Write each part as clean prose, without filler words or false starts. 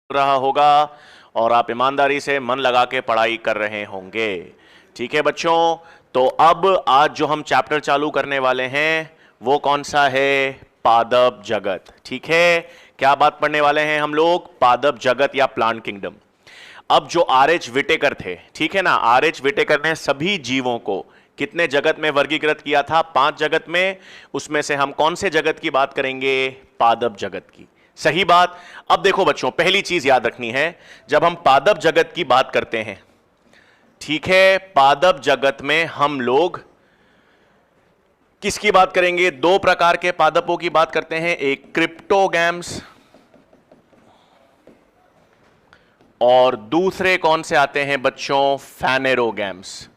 रहा होगा और आप ईमानदारी से मन लगा के पढ़ाई कर रहे होंगे। ठीक है बच्चों, तो अब आज जो हम चैप्टर चालू करने वाले हैं वो कौन सा है? पादप जगत। ठीक है, क्या बात पढ़ने वाले हैं हम लोग? पादप जगत या प्लांट किंगडम। अब जो आर.एच. विटेकर थे, ठीक है ना, आर.एच. विटेकर ने सभी जीवों को कितने जगत में वर्गीकृत किया था? 5 जगत में। उसमें से हम कौन से जगत की बात करेंगे? पादप जगत की। सही बात। अब देखो बच्चों, पहली चीज याद रखनी है, जब हम पादप जगत की बात करते हैं, ठीक है, पादप जगत में हम लोग किसकी बात करेंगे? 2 प्रकार के पादपों की बात करते हैं, एक क्रिप्टोगैम्स और दूसरे कौन से आते हैं बच्चों? फैनेरोगैम्स।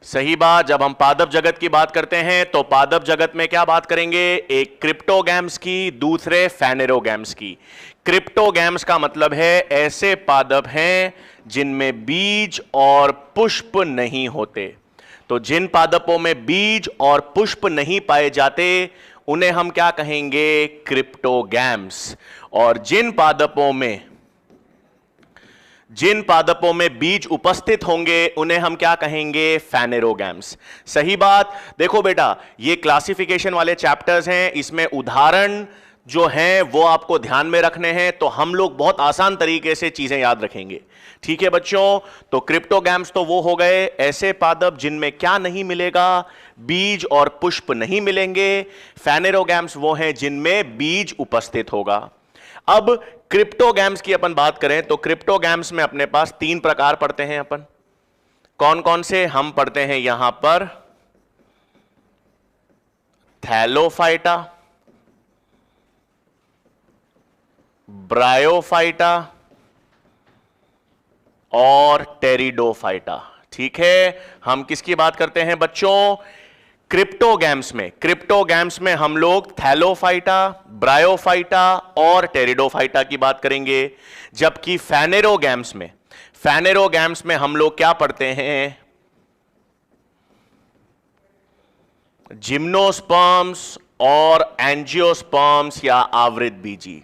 सही बात। जब हम पादप जगत की बात करते हैं तो पादप जगत में क्या बात करेंगे? एक क्रिप्टोगैम्स की, दूसरे फैनेरोगैम्स की। क्रिप्टोगैम्स का मतलब है ऐसे पादप हैं जिनमें बीज और पुष्प नहीं होते। तो जिन पादपों में बीज और पुष्प नहीं पाए जाते उन्हें हम क्या कहेंगे? क्रिप्टोगैम्स। और जिन पादपों में बीज उपस्थित होंगे उन्हें हम क्या कहेंगे? फैनेरोगैम्स। सही बात। देखो बेटा, ये क्लासिफिकेशन वाले चैप्टर्स हैं, इसमें उदाहरण जो हैं वो आपको ध्यान में रखने हैं, तो हम लोग बहुत आसान तरीके से चीजें याद रखेंगे। ठीक है बच्चों, तो क्रिप्टोगैम्स तो वो हो गए ऐसे पादप जिनमें क्या नहीं मिलेगा? बीज और पुष्प नहीं मिलेंगे। फैनेरोगैम्स वो हैं जिनमें बीज उपस्थित होगा। अब क्रिप्टोगैम्स की अपन बात करें तो क्रिप्टोगैम्स में अपने पास 3 प्रकार पढ़ते हैं अपन। कौन कौन से? हम पढ़ते हैं यहां पर थैलोफाइटा, ब्रायोफाइटा और टेरिडोफाइटा। ठीक है, हम किसकी बात करते हैं बच्चों? क्रिप्टोगैम्स में हम लोग थैलोफाइटा, ब्रायोफाइटा और टेरिडोफाइटा की बात करेंगे। जबकि फैनेरोगैम्स में हम लोग क्या पढ़ते हैं? जिम्नोस्पर्म्स और एंजियोस्पर्म्स या आवृत बीजी।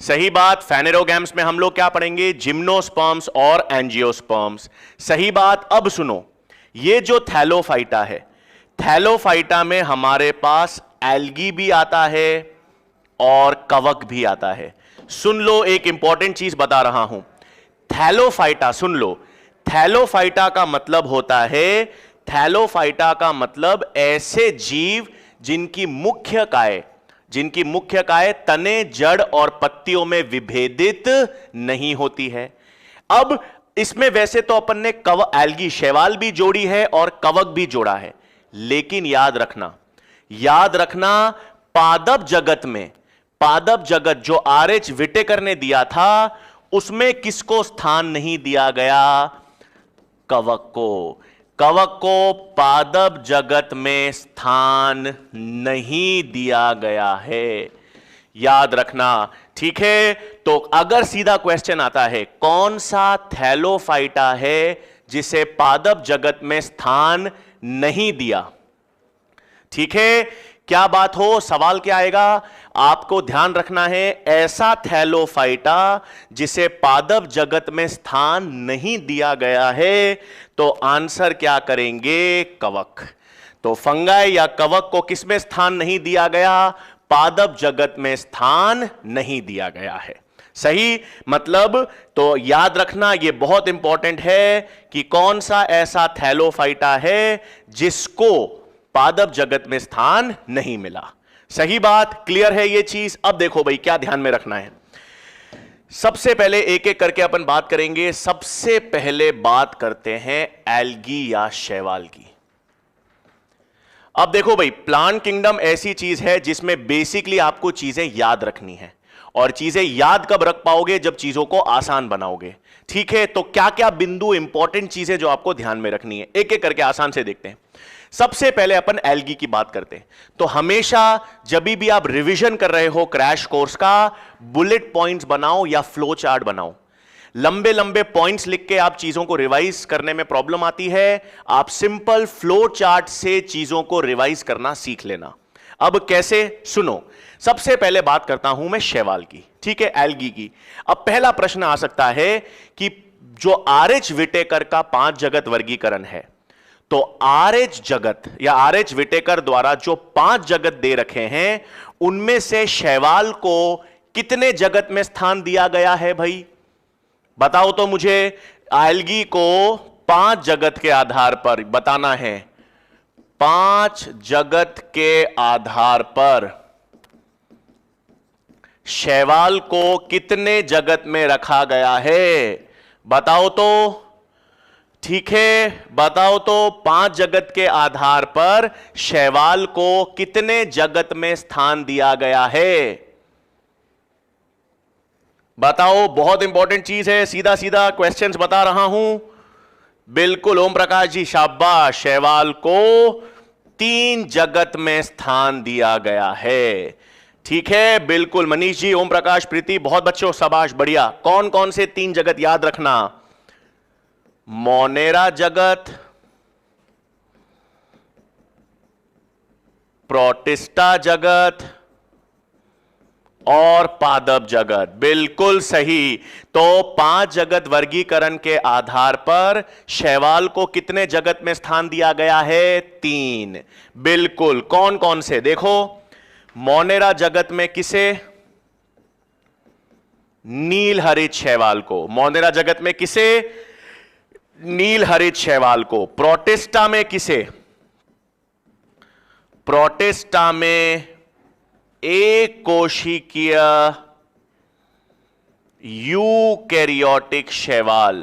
सही बात। फैनेरोगैम्स में हम लोग क्या पढ़ेंगे? जिम्नोस्पर्म्स और एंजियोस्पर्म्स। सही बात। अब सुनो, ये जो थैलोफाइटा है, थैलोफाइटा में हमारे पास एल्गी भी आता है और कवक भी आता है। सुन लो, एक इंपॉर्टेंट चीज बता रहा हूं। थैलोफाइटा, सुन लो, थैलोफाइटा का मतलब होता है, थैलोफाइटा का मतलब ऐसे जीव जिनकी मुख्य काय तने, जड़ और पत्तियों में विभेदित नहीं होती है। अब इसमें वैसे तो अपन ने एल्गी, शैवाल भी जोड़ी है और कवक भी जोड़ा है, लेकिन याद रखना पादप जगत जो आर.एच. विटेकर ने दिया था उसमें किसको स्थान नहीं दिया गया? कवक को पादप जगत में स्थान नहीं दिया गया है, याद रखना। ठीक है, तो अगर सीधा क्वेश्चन आता है कौन सा थैलोफाइटा है जिसे पादप जगत में स्थान नहीं दिया, ठीक है, क्या बात हो, सवाल क्या आएगा? आपको ध्यान रखना है, ऐसा थैलोफाइटा जिसे पादप जगत में स्थान नहीं दिया गया है, तो आंसर क्या करेंगे? कवक। तो फंगाई या कवक को किसमें स्थान नहीं दिया गया? पादप जगत में स्थान नहीं दिया गया है। सही मतलब, तो याद रखना, यह बहुत इंपॉर्टेंट है कि कौन सा ऐसा थैलोफाइटा है जिसको पादप जगत में स्थान नहीं मिला। सही बात, क्लियर है ये चीज? अब देखो भाई, क्या ध्यान में रखना है। सबसे पहले एक एक करके अपन बात करेंगे। सबसे पहले बात करते हैं एल्गी या शैवाल की। अब देखो भाई, प्लांट किंगडम ऐसी चीज है जिसमें बेसिकली आपको चीजें याद रखनी है, और चीजें याद कब रख पाओगे? जब चीजों को आसान बनाओगे। ठीक है, तो क्या क्या बिंदु, इंपॉर्टेंट चीजें जो आपको ध्यान में रखनी है, एक एक करके आसान से देखते हैं। सबसे पहले अपन एल्गी की बात करते हैं। तो हमेशा जब भी आप रिवीजन कर रहे हो क्रैश कोर्स का, बुलेट पॉइंट्स बनाओ या फ्लो चार्ट बनाओ। लंबे लंबे पॉइंट्स लिख के आप चीजों को रिवाइज करने में प्रॉब्लम आती है, आप सिंपल फ्लो चार्ट से चीजों को रिवाइज करना सीख लेना। अब कैसे? सुनो, सबसे पहले बात करता हूं मैं शैवाल की। ठीक है, एल्गी की। अब पहला प्रश्न आ सकता है कि जो आरएच विटेकर का 5 जगत वर्गीकरण है, तो आरएच जगत या आरएच विटेकर द्वारा जो 5 जगत दे रखे हैं, उनमें से शैवाल को कितने जगत में स्थान दिया गया है भाई? बताओ तो मुझे। एल्गी को 5 जगत के आधार पर बताना है। 5 जगत के आधार पर शैवाल को कितने जगत में रखा गया है? बताओ तो। ठीक है, बताओ तो। 5 जगत के आधार पर शैवाल को कितने जगत में स्थान दिया गया है? बताओ, बहुत इंपॉर्टेंट चीज है, सीधा सीधा क्वेश्चंस बता रहा हूं। बिल्कुल ओम प्रकाश जी, शाबाश। शैवाल को 3 जगत में स्थान दिया गया है। ठीक है, बिल्कुल मनीष जी, ओम प्रकाश, प्रीति, बहुत बच्चों, शाबाश, बढ़िया। कौन कौन से 3 जगत याद रखना? मोनेरा जगत, प्रोटिस्टा जगत और पादप जगत। बिल्कुल सही। तो 5 जगत वर्गीकरण के आधार पर शैवाल को कितने जगत में स्थान दिया गया है? 3। बिल्कुल। कौन कौन से? देखो, मोनेरा जगत में किसे? नील हरित शैवाल को। मोनेरा जगत में किसे? नील हरित शैवाल को। प्रोटिस्टा में किसे? प्रोटिस्टा में एक कोशिकीय यूकैरियोटिक शैवाल।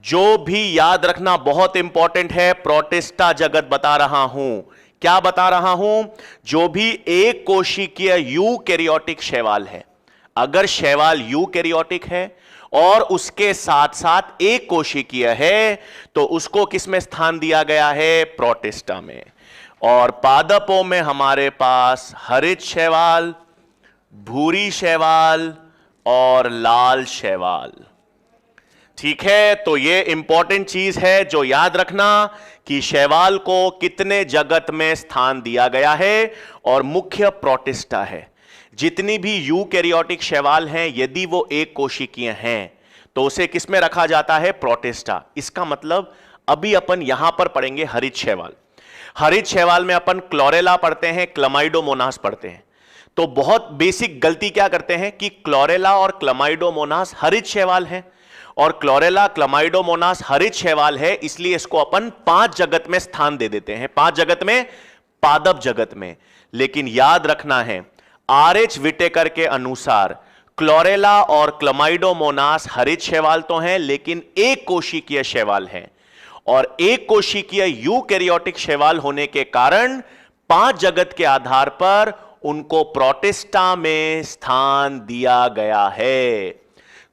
जो भी याद रखना बहुत इंपॉर्टेंट है, प्रोटिस्टा जगत बता रहा हूं। क्या बता रहा हूं? जो भी एक कोशिकीय यूकैरियोटिक शैवाल है, अगर शैवाल यूकैरियोटिक है और उसके साथ साथ एक कोशिकीय है, तो उसको किसमें स्थान दिया गया है? प्रोटिस्टा में। और पादपों में हमारे पास हरित शैवाल, भूरी शैवाल और लाल शैवाल। ठीक है, तो ये इंपॉर्टेंट चीज है जो याद रखना कि शैवाल को कितने जगत में स्थान दिया गया है, और मुख्य प्रोटिस्टा है। जितनी भी यूकैरियोटिक शैवाल हैं, यदि वो एक कोशिकीय हैं, तो उसे किसमें रखा जाता है? प्रोटिस्टा। इसका मतलब अभी अपन यहां पर पढ़ेंगे हरित शैवाल। हरित शैवाल में अपन क्लोरेला पढ़ते हैं, क्लमाइडोमोनास पढ़ते हैं। तो बहुत बेसिक गलती क्या करते हैं कि क्लोरेला और क्लमाइडोमोनास हरित शैवाल हैं, और क्लोरेला क्लमाइडोमोनास हरित शैवाल है, इसलिए इसको अपन 5 जगत में स्थान दे देते हैं। 5 जगत में, पादप जगत में। लेकिन याद रखना है, आरएच विटेकर के अनुसार क्लोरेला और क्लमाइडोमोनास हरित शैवाल तो हैं, लेकिन एक कोशिकीय शैवाल है, और एक कोशिकीय यूकैरियोटिक शैवाल होने के कारण 5 जगत के आधार पर उनको प्रोटिस्टा में स्थान दिया गया है।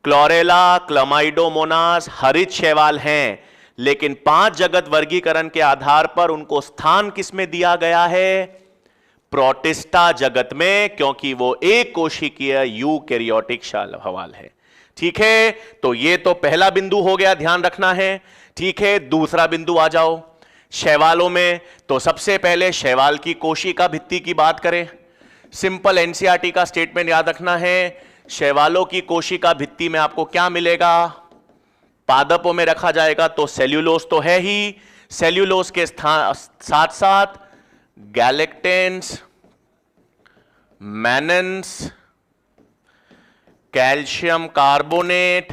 क्लोरेला, क्लमाइडोमोनास हरित शैवाल हैं, लेकिन 5 जगत वर्गीकरण के आधार पर उनको स्थान किसमें दिया गया है? प्रोटिस्टा जगत में, क्योंकि वो एक कोशिकीय यूकैरियोटिक शैवाल है। ठीक है, तो ये तो पहला बिंदु हो गया, ध्यान रखना है। ठीक है, दूसरा बिंदु आ जाओ। शैवालों में तो सबसे पहले शैवाल की कोशिका भित्ति की बात करें। सिंपल एनसीईआरटी का स्टेटमेंट याद रखना है। शैवालों की कोशिका भित्ति में आपको क्या मिलेगा? पादपों में रखा जाएगा तो सेल्यूलोज तो है ही, सेल्यूलोज के साथ साथ गैलेक्टेंस, मैनन्स, कैल्शियम कार्बोनेट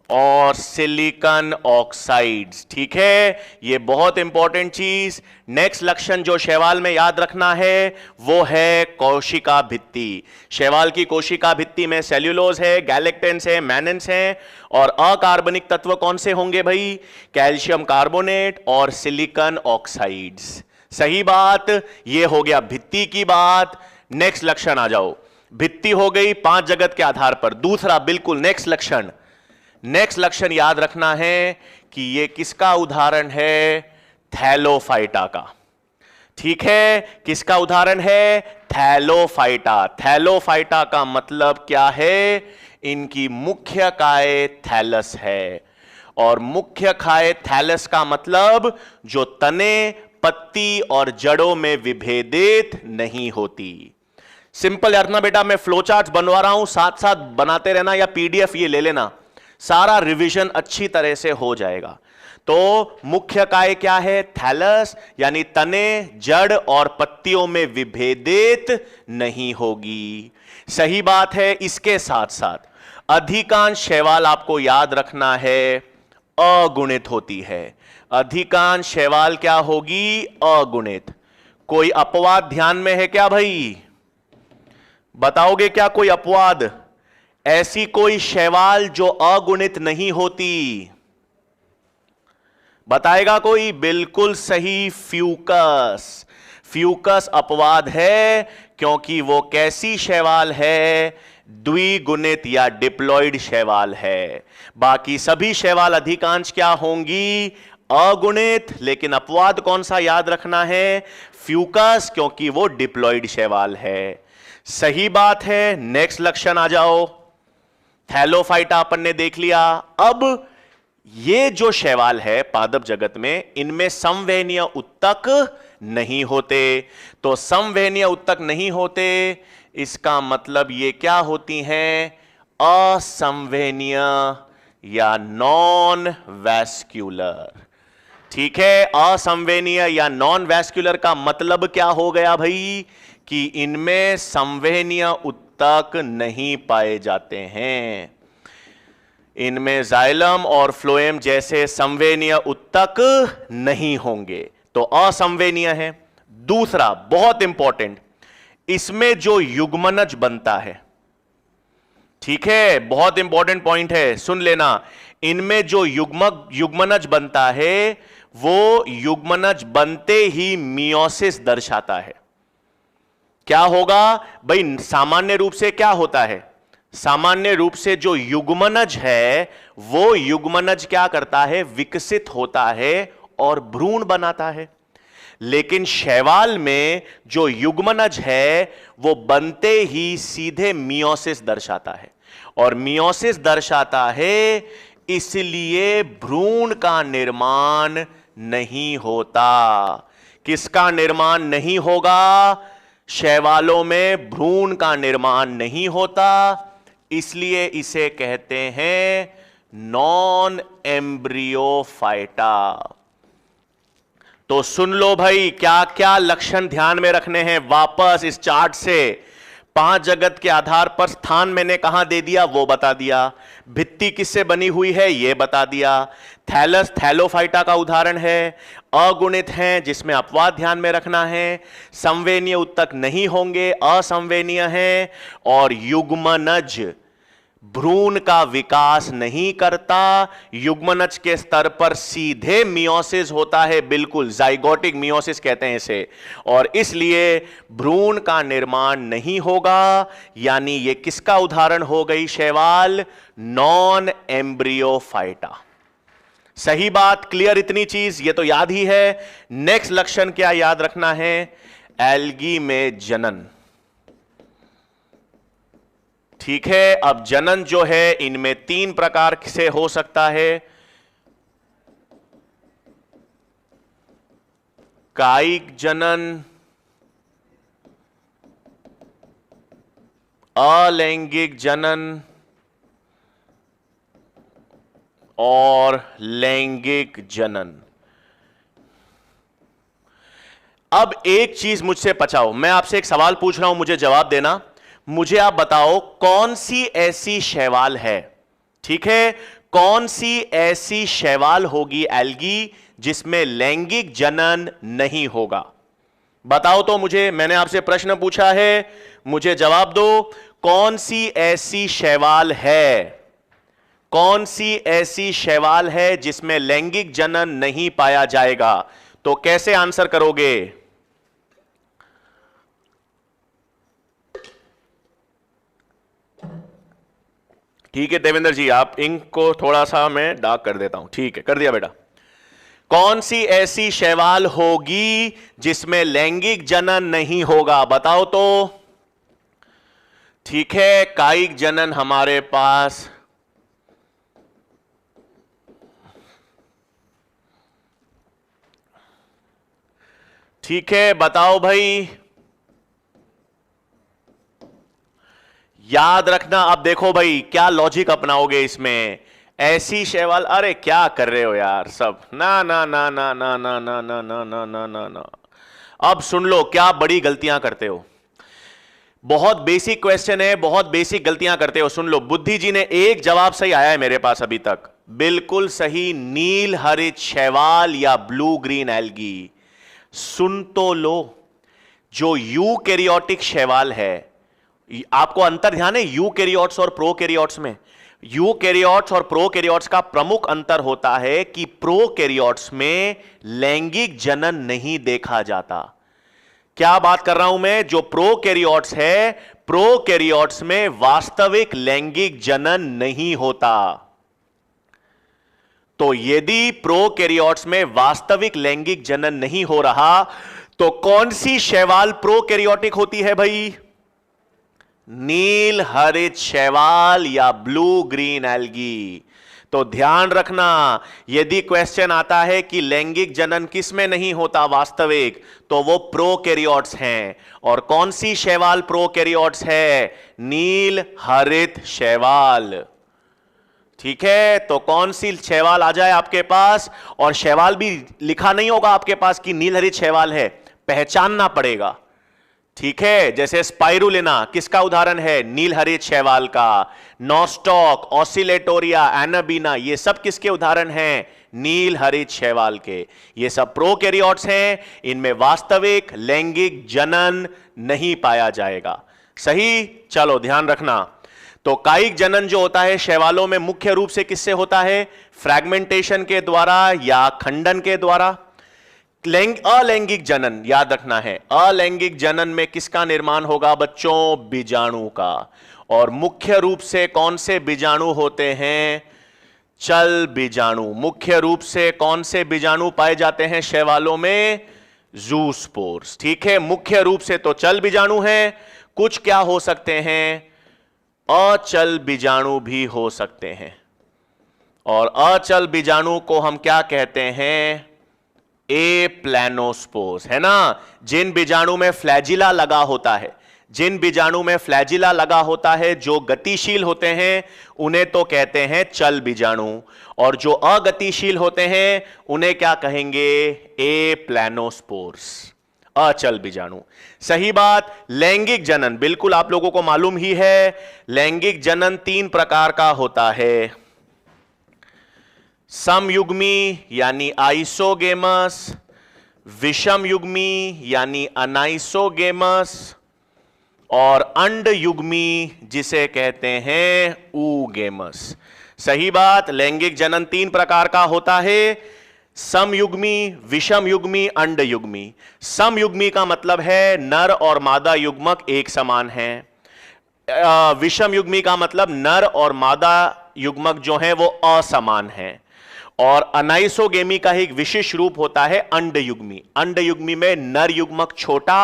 और सिलिकॉन ऑक्साइड्स। ठीक है, ये बहुत इंपॉर्टेंट चीज। नेक्स्ट लक्षण जो शैवाल में याद रखना है वो है कोशिका भित्ति। शैवाल की कोशिका भित्ति में सेल्यूलोज है, गैलेक्टेंस है, मैनन्स है, और अकार्बनिक तत्व कौन से होंगे भाई? कैल्शियम कार्बोनेट और सिलिकॉन ऑक्साइड्स। सही बात, ये हो गया भित्ति की बात। नेक्स्ट लक्षण आ जाओ। भित्ति हो गई 5 जगत के आधार पर। दूसरा, बिल्कुल नेक्स्ट लक्षण, नेक्स्ट लक्षण याद रखना है कि यह किसका उदाहरण है? थैलोफाइटा का। ठीक है, किसका उदाहरण है? थैलोफाइटा। थैलोफाइटा का मतलब क्या है? इनकी मुख्य काय थैलस है, और मुख्य काय थैलस का मतलब जो तने, पत्ती और जड़ों में विभेदित नहीं होती। सिंपल यार ना बेटा, मैं फ्लो चार्ट बनवा रहा हूं, साथ साथ बनाते रहना, या पीडीएफ ये ले लेना, सारा रिवीजन अच्छी तरह से हो जाएगा। तो मुख्य काय क्या है? थैलस, यानी तने, जड़ और पत्तियों में विभेदित नहीं होगी। सही बात है। इसके साथ साथ अधिकांश शैवाल, आपको याद रखना है, अगुणित होती है। अधिकांश शैवाल क्या होगी? अगुणित। कोई अपवाद ध्यान में है क्या भाई? बताओगे क्या कोई अपवाद? ऐसी कोई शैवाल जो अगुणित नहीं होती? बताएगा कोई? बिल्कुल सही, फ्यूकस। फ्यूकस अपवाद है, क्योंकि वो कैसी शैवाल है? द्विगुणित या डिप्लॉइड शैवाल है। बाकी सभी शैवाल अधिकांश क्या होंगी? अगुणित। लेकिन अपवाद कौन सा याद रखना है? फ्यूकस, क्योंकि वो डिप्लॉइड शैवाल है। सही बात है। नेक्स्ट लक्षण आ जाओ। थैलोफाइटा अपन ने देख लिया। अब ये जो शैवाल है पादप जगत में, इनमें संवहनीय उत्तक नहीं होते। तो संवहनीय उत्तक नहीं होते, इसका मतलब ये क्या होती हैं? असंवहनीय या नॉन वैस्क्यूलर। ठीक है, असंवहनीय या नॉन वैस्क्यूलर का मतलब क्या हो गया भाई? कि इनमें संवहनीय उत्तक नहीं पाए जाते हैं। इनमें जाइलम और फ्लोएम जैसे संवहनीय उत्तक नहीं होंगे, तो असंवहनीय है। दूसरा बहुत इंपॉर्टेंट, इसमें जो युग्मनज बनता है, ठीक है, बहुत इंपॉर्टेंट पॉइंट है, सुन लेना। इनमें जो युग्मनज बनता है, वो युग्मनज बनते ही मियोसिस दर्शाता है। क्या होगा भाई? सामान्य रूप से क्या होता है? सामान्य रूप से जो युग्मनज है, वो युग्मनज क्या करता है? विकसित होता है और भ्रूण बनाता है। लेकिन शैवाल में जो युग्मनज है, वो बनते ही सीधे मियोसिस दर्शाता है। और मियोसिस दर्शाता है, इसलिए भ्रूण का निर्माण नहीं होता। किसका निर्माण नहीं होगा? शैवालों में भ्रूण का निर्माण नहीं होता, इसलिए इसे कहते हैं नॉन एम्ब्रियोफाइटा। तो सुन लो भाई, क्या क्या लक्षण ध्यान में रखने हैं वापस इस चार्ट से। 5 जगत के आधार पर स्थान मैंने कहां दे दिया वो बता दिया। भित्ति किससे बनी हुई है ये बता दिया। थैलस थैलोफाइटा का उदाहरण है। अगुणित हैं जिसमें अपवाद ध्यान में रखना है। संवेदनीय उत्तक नहीं होंगे, असंवेदनीय हैं। और युग्मनज भ्रूण का विकास नहीं करता, युग्मनज के स्तर पर सीधे मियोसिस होता है, बिल्कुल जाइगोटिक मियोसिस कहते हैं इसे। और इसलिए भ्रूण का निर्माण नहीं होगा। यानी ये किसका उदाहरण हो गई शैवाल? Non Embryophyta. सही बात, क्लियर इतनी चीज? ये तो याद ही है। नेक्स्ट लक्षण क्या याद रखना है? एल्गी में जनन। ठीक है, अब जनन जो है इनमें 3 प्रकार से हो सकता है। कायिक जनन, अलैंगिक जनन और लैंगिक जनन। अब एक चीज मुझसे पचाओ, मैं आपसे एक सवाल पूछ रहा हूं, मुझे जवाब देना। मुझे आप बताओ कौन सी ऐसी शैवाल है, ठीक है, कौन सी ऐसी शैवाल होगी एल्गी जिसमें लैंगिक जनन नहीं होगा? बताओ तो मुझे, मैंने आपसे प्रश्न पूछा है, मुझे जवाब दो। कौन सी ऐसी शैवाल है, कौन सी ऐसी शैवाल है जिसमें लैंगिक जनन नहीं पाया जाएगा? तो कैसे आंसर करोगे? ठीक है देवेंद्र जी, आप इंक को थोड़ा सा मैं डार्क कर देता हूं। ठीक है, कर दिया बेटा। कौन सी ऐसी शैवाल होगी जिसमें लैंगिक जनन नहीं होगा? बताओ तो। ठीक है, कायिक जनन हमारे पास ठीक है, बताओ भाई। याद रखना। अब देखो भाई क्या लॉजिक अपनाओगे इसमें, ऐसी शैवाल, अरे क्या कर रहे हो यार सब, ना ना ना ना ना ना ना ना ना ना ना ना ना। अब सुन लो क्या बड़ी गलतियां करते हो, बहुत बेसिक क्वेश्चन है, बहुत बेसिक गलतियां करते हो। सुन लो, बुद्धि जी ने एक जवाब सही आया है मेरे पास अभी तक, बिल्कुल सही, नील हरित शैवाल या ब्लू ग्रीन एल्गी। सुन तो लो, जो यूकैरियोटिक शैवाल है, आपको अंतर ध्यान है यूकैरियोट्स और प्रोकैरियोट्स में? यूकैरियोट्स और प्रोकैरियोट्स का प्रमुख अंतर होता है कि प्रोकैरियोट्स में लैंगिक जनन नहीं देखा जाता। क्या बात कर रहा हूं मैं? जो प्रोकैरियोट्स है, प्रोकैरियोट्स में वास्तविक लैंगिक जनन नहीं होता। तो यदि प्रोकैरियोट्स में वास्तविक लैंगिक जनन नहीं हो रहा, तो कौन सी शैवाल प्रोकैरियोटिक होती है भाई? नील हरित शैवाल या ब्लू ग्रीन एल्गी। तो ध्यान रखना, यदि क्वेश्चन आता है कि लैंगिक जनन किस में नहीं होता वास्तविक, तो वो प्रोकैरियोट्स हैं। और कौन सी शैवाल प्रोकैरियोट्स है? नील हरित शैवाल। ठीक है, तो कौन सी शैवाल आ जाए आपके पास, और शैवाल भी लिखा नहीं होगा आपके पास कि नील हरित शैवाल है, पहचानना पड़ेगा। ठीक है, जैसे स्पाइरुलिना किसका उदाहरण है? नील हरित शैवाल का। नॉस्टॉक, ऑसिलेटोरिया, एनाबीना, ये सब किसके उदाहरण हैं? नील हरित शैवाल के। ये सब प्रोकैरियोट्स हैं, इनमें वास्तविक लैंगिक जनन नहीं पाया जाएगा। सही, चलो ध्यान रखना। तो कायिक जनन जो होता है शैवालों में मुख्य रूप से किससे होता है? फ्रैगमेंटेशन के द्वारा या खंडन के द्वारा। अलैंगिक जनन याद रखना है, अलैंगिक जनन में किसका निर्माण होगा बच्चों? बीजाणु का। और मुख्य रूप से कौन से बीजाणु होते हैं? चल बीजाणु। मुख्य रूप से कौन से बीजाणु पाए जाते हैं शैवालों में? जूस्पोर्स। ठीक है, मुख्य रूप से तो चल बीजाणु हैं, कुछ क्या हो सकते हैं? अचल बीजाणु भी हो सकते हैं। और अचल बीजाणु को हम क्या कहते हैं? ए प्लानोस्पोर्स, है ना। जिन बीजाणु में फ्लैजिला लगा होता है, जिन बीजाणु में फ्लैजिला लगा होता है, जो गतिशील होते हैं, उन्हें तो कहते हैं चल बीजाणु। और जो अगतिशील होते हैं उन्हें क्या कहेंगे? ए प्लानोस्पोर्स, अचल बीजाणु। सही बात। लैंगिक जनन बिल्कुल आप लोगों को मालूम ही है, लैंगिक जनन 3 प्रकार का होता है। समयुग्मी यानी आइसोगेमस, विषम युग्मी यानी अनाइसोगेमस, और अंड युग्मी जिसे कहते हैं ऊगेमस। सही बात। लैंगिक जनन 3 प्रकार का होता है, समयुग्मी, विषम युग्मी, अंड युग्मी। समयुग्मी का मतलब है नर और मादा युग्मक एक समान हैं। विषम युग्मी का मतलब नर और मादा युग्मक जो हैं वो असमान हैं। और अनाइसोगेमी का एक विशिष्ट रूप होता है अंड युग्मी। अंड युग्मी में नर युग्मक छोटा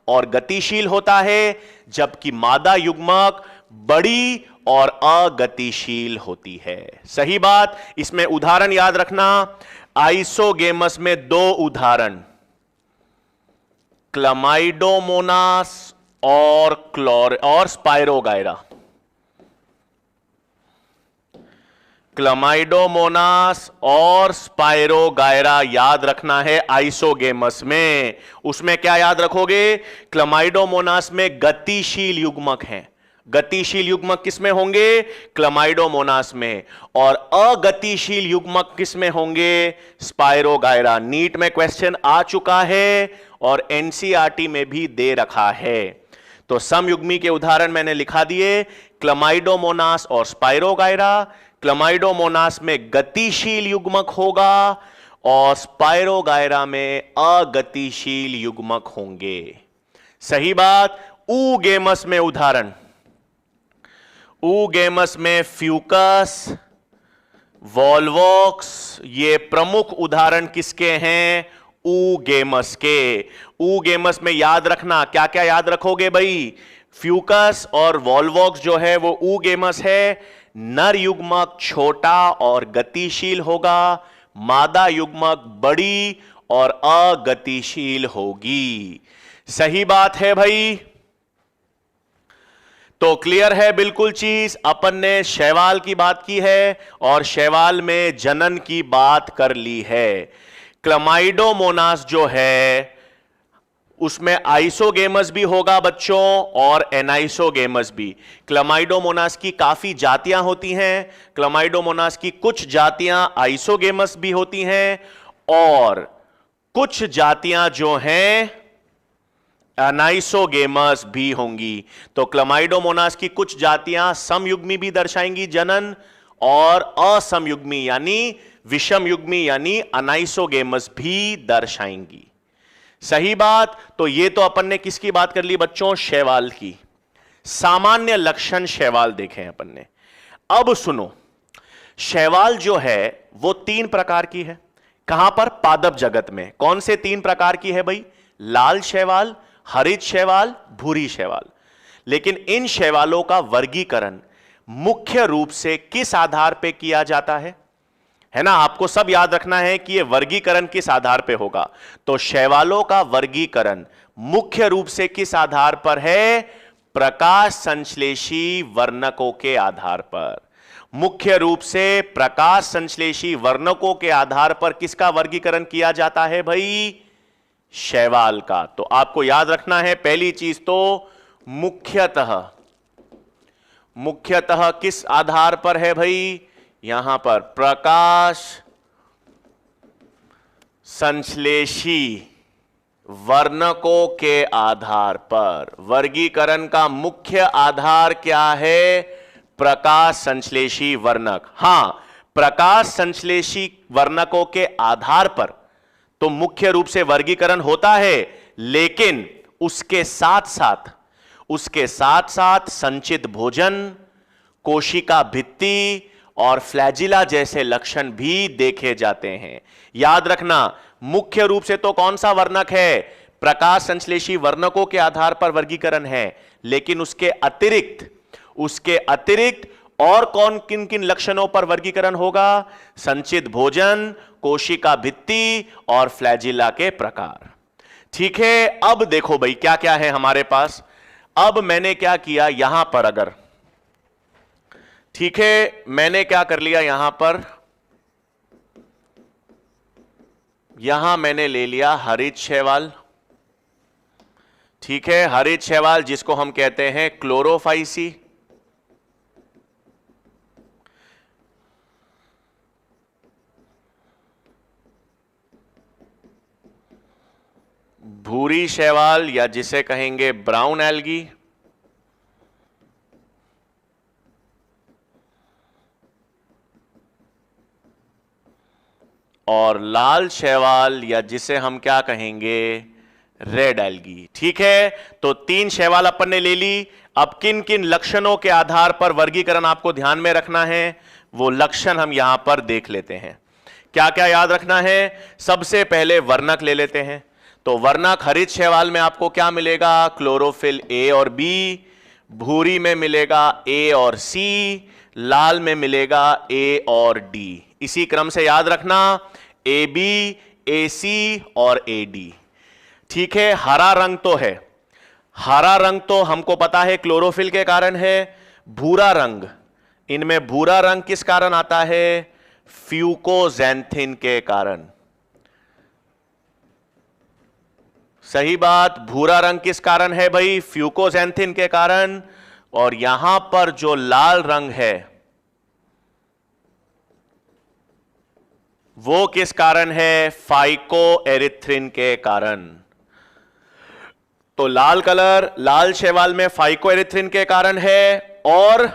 और गतिशील होता है, जबकि मादा युग्मक बड़ी और अगतिशील होती है। सही बात। इसमें उदाहरण याद रखना, आइसोगेमस में 2 उदाहरण, क्लमाइडोमोनास और स्पाइरोगायरा। क्लमाइडोमोनास और स्पाइरोगायरा याद रखना है आइसोगेमस में। उसमें क्या याद रखोगे? क्लमाइडोमोनास में गतिशील युग्मक हैं। गतिशील युग्मक किसमें होंगे? क्लमाइडोमोनास में। और अगतिशील युग्मक किसमें होंगे? स्पाइरोगायरा। नीट में क्वेश्चन आ चुका है और एनसीईआरटी में भी दे रखा है। तो समयुग्मी के उदाहरण मैंने लिखा दिए, क्लमाइडोमोनास और स्पाइरोगायरा। क्लमाइडोमोनास में गतिशील युग्मक होगा और स्पाइरोगायरा में अगतिशील युग्मक होंगे। सही बात। ऊगेमस में उदाहरण, ऊगेमस में फ्यूकस, वॉल्वॉक्स, ये प्रमुख उदाहरण किसके हैं? ऊगेमस के। ऊगेमस में याद रखना, क्या क्या याद रखोगे भाई? फ्यूकस और वॉल्वॉक्स जो है वो ऊगेमस है। नर युग्मक छोटा और गतिशील होगा, मादा युग्मक बड़ी और अगतिशील होगी। सही बात है भाई। तो क्लियर है बिल्कुल चीज। अपन ने शैवाल की बात की है और शैवाल में जनन की बात कर ली है। क्लमाइडोमोनास जो है उसमें आइसोगेमस भी होगा बच्चों और एनाइसोगेमस भी। क्लमाइडोमोनास की काफी जातियां होती हैं। क्लमाइडोमोनास की कुछ जातियां आइसोगेमस भी होती हैं और कुछ जातियां जो हैं एनाइसोगेमस भी होंगी। तो क्लमाइडोमोनास की कुछ जातियां समयुग्मी भी दर्शाएंगी जनन और असमयुग्मी यानी विषम युग्मी यानी अनाइसोगेमस भी दर्शाएंगी। सही बात। तो ये तो अपन ने किसकी बात कर ली बच्चों? शैवाल की। सामान्य लक्षण शैवाल देखें अपन ने। अब सुनो, शैवाल जो है वो 3 प्रकार की है। कहां पर? पादप जगत में। कौन से 3 प्रकार की है भाई? लाल शैवाल, हरित शैवाल, भूरी शैवाल। लेकिन इन शैवालों का वर्गीकरण मुख्य रूप से किस आधार पर किया जाता है ना? आपको सब याद रखना है कि यह वर्गीकरण किस आधार पर होगा। तो शैवालों का वर्गीकरण मुख्य रूप से किस आधार पर है? प्रकाश संश्लेषी वर्णकों के आधार पर। मुख्य रूप से प्रकाश संश्लेषी वर्णकों के आधार पर किसका वर्गीकरण किया जाता है भाई? शैवाल का। तो आपको याद रखना है पहली चीज तो मुख्यतः किस आधार पर है भाई? यहां पर प्रकाश संश्लेषी वर्णकों के आधार पर। वर्गीकरण का मुख्य आधार क्या है? प्रकाश संश्लेषी वर्णक। हां, प्रकाश संश्लेषी वर्णकों के आधार पर तो मुख्य रूप से वर्गीकरण होता है, लेकिन उसके साथ साथ संचित भोजन, कोशिका भित्ति और फ्लैजिला जैसे लक्षण भी देखे जाते हैं। याद रखना, मुख्य रूप से तो कौन सा वर्णक है? प्रकाश संश्लेषी वर्णकों के आधार पर वर्गीकरण है, लेकिन उसके अतिरिक्त और कौन किन किन लक्षणों पर वर्गीकरण होगा? संचित भोजन, कोशिका भित्ति और फ्लैजिला के प्रकार। ठीक है। अब देखो भाई क्या क्या है हमारे पास। अब मैंने क्या किया यहां पर, अगर ठीक है, मैंने क्या कर लिया यहां पर, यहां मैंने ले लिया हरित शैवाल। ठीक है, हरित शैवाल जिसको हम कहते हैं क्लोरोफाइसी। भूरी शैवाल या जिसे कहेंगे ब्राउन एल्गी। और लाल शैवाल या जिसे हम क्या कहेंगे? Red algae. ठीक है, तो 3 शैवाल अपन ने ले ली। अब किन किन लक्षणों के आधार पर वर्गीकरण आपको ध्यान में रखना है, वो लक्षण हम यहां पर देख लेते हैं। क्या क्या याद रखना है? सबसे पहले वर्णक ले लेते हैं। तो वर्णक हरित शैवाल में आपको क्या मिलेगा? क्लोरोफिल ए और बी। भूरी में मिलेगा ए और सी। लाल में मिलेगा ए और डी। इसी क्रम से याद रखना, ए बी, ए सी और ए डी। ठीक है। हरा रंग तो है, हरा रंग तो हमको पता है क्लोरोफिल के कारण है। भूरा रंग, इनमें भूरा रंग किस कारण आता है? फ्यूकोजैंथिन के कारण। सही बात। भूरा रंग किस कारण है भाई? फ्यूकोजैंथिन के कारण। और यहां पर जो लाल रंग है वो किस कारण है? फाइकोएरिथ्रिन के कारण। तो लाल कलर लाल शैवाल में फाइकोएरिथ्रिन के कारण है और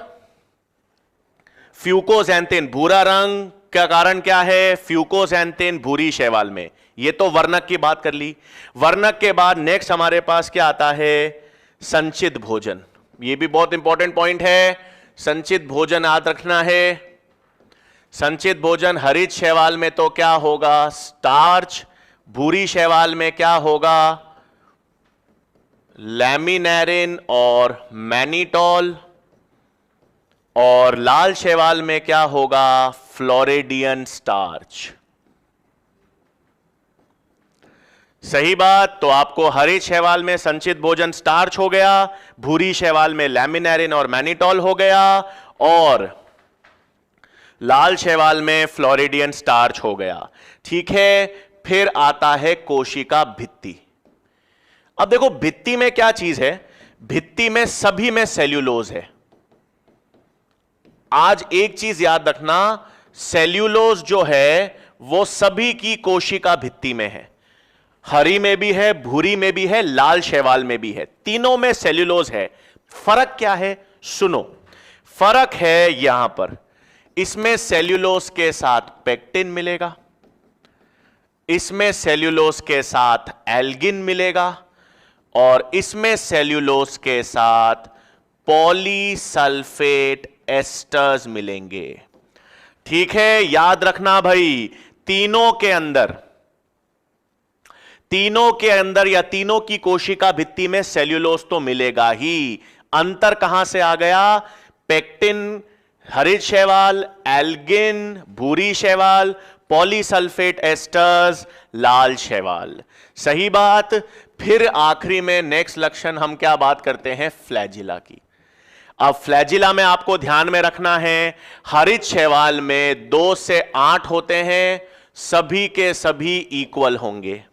फ्यूकोजैंथिन भूरा रंग का कारण क्या है? फ्यूकोजैंथिन भूरी शैवाल में। ये तो वर्णक की बात कर ली। वर्णक के बाद नेक्स्ट हमारे पास क्या आता है? संचित भोजन। ये भी बहुत इंपॉर्टेंट पॉइंट है। संचित भोजन याद रखना है। संचित भोजन हरित शैवाल में तो क्या होगा? स्टार्च। भूरी शैवाल में क्या होगा? लैमिनेरिन और मैनिटॉल। और लाल शैवाल में क्या होगा? Floridean starch. सही बात। तो आपको हरे शैवाल में संचित भोजन स्टार्च हो गया, भूरी शैवाल में लैमिनेरिन और मैनिटोल हो गया, और लाल शैवाल में फ्लोरिडियन स्टार्च हो गया। ठीक है, फिर आता है कोशिका भित्ति। अब देखो भित्ति में क्या चीज है, भित्ति में सभी में सेल्यूलोज है। आज एक चीज याद रखना, सेल्यूलोज जो है वो सभी की कोशिका भित्ति में है। हरी में भी है, भूरी में भी है, लाल शैवाल में भी है, तीनों में सेल्यूलोज है। फर्क क्या है, सुनो। फर्क है यहां पर, इसमें सेल्यूलोज के साथ पेक्टिन मिलेगा, इसमें सेल्यूलोज के साथ एल्गिन मिलेगा, और इसमें सेल्यूलोज के साथ पॉलीसल्फेट एस्टर्स मिलेंगे। ठीक है, याद रखना भाई, तीनों के अंदर या तीनों की कोशिका भित्ति में सेल्यूलोज तो मिलेगा ही। अंतर कहां से आ गया, पेक्टिन हरित शैवाल, एल्गिन भूरी शैवाल, पॉलीसल्फेट एस्टर्स लाल शैवाल। सही बात। फिर आखिरी में नेक्स्ट लक्षण हम क्या बात करते हैं, फ्लैजिला की। अब फ्लैजिला में आपको ध्यान में रखना है, हरित शैवाल में 2 से 8 होते हैं, सभी के सभी इक्वल होंगे।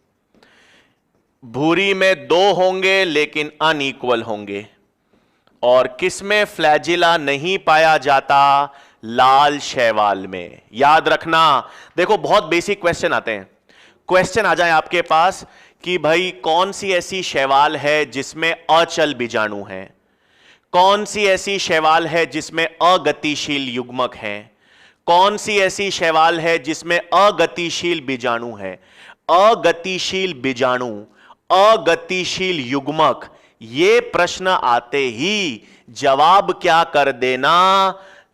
भूरी में 2 होंगे लेकिन अनइक्वल होंगे। और किसमें फ्लैजिला नहीं पाया जाता, लाल शैवाल में। याद रखना, देखो बहुत बेसिक क्वेश्चन आते हैं। क्वेश्चन आ जाए आपके पास कि भाई कौन सी ऐसी शैवाल है जिसमें अचल बीजाणु है, कौन सी ऐसी शैवाल है जिसमें अगतिशील युग्मक है, कौन सी ऐसी शैवाल है जिसमें अगतिशील बीजाणु है। अगतिशील बीजाणु, अगतिशील युग्मक, ये प्रश्न आते ही जवाब क्या कर देना,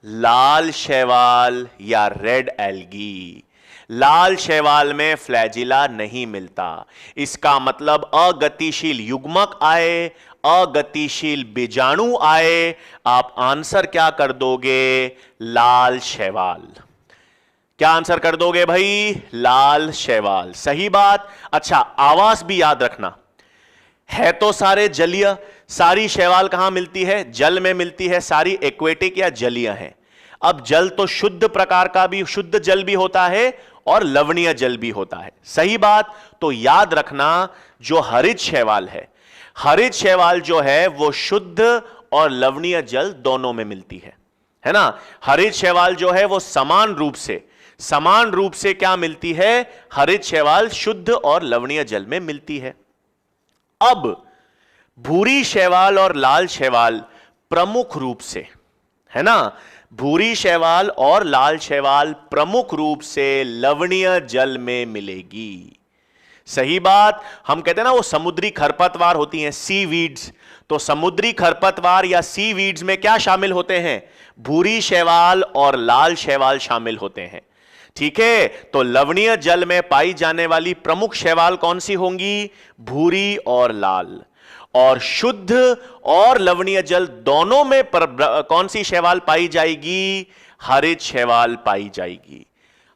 लाल शैवाल या रेड एल्गी। लाल शैवाल में फ्लैजिला नहीं मिलता, इसका मतलब अगतिशील युग्मक आए, अगतिशील बीजाणु आए, आप आंसर क्या कर दोगे, लाल शैवाल। क्या आंसर कर दोगे भाई, लाल शैवाल। सही बात। अच्छा, आवास भी याद रखना है, तो सारे जलीय, सारी शैवाल कहां मिलती है, जल में मिलती है, सारी एक्वेटिक या जलीय है। अब जल तो शुद्ध प्रकार का भी, शुद्ध जल भी होता है और लवणीय जल भी होता है। सही बात। तो याद रखना, जो हरित शैवाल हरित शैवाल जो है वो शुद्ध और लवणीय जल दोनों में मिलती है ना। हरित शैवाल जो है वो समान रूप से क्या मिलती है, हरित शैवाल शुद्ध और लवणीय जल में मिलती है। अब भूरी शैवाल और लाल शैवाल प्रमुख रूप से, है ना, भूरी शैवाल और लाल शैवाल प्रमुख रूप से लवणीय जल में मिलेगी। सही बात। हम कहते हैं ना वो समुद्री खरपतवार होती हैं, सीवीड्स, तो समुद्री खरपतवार या सीवीड्स में क्या शामिल होते हैं, भूरी शैवाल और लाल शैवाल शामिल होते हैं। ठीक है, तो लवणीय जल में पाई जाने वाली प्रमुख शैवाल कौन सी होंगी, भूरी और लाल। और शुद्ध और लवणीय जल दोनों में कौन सी शैवाल पाई जाएगी, हरित शैवाल पाई जाएगी।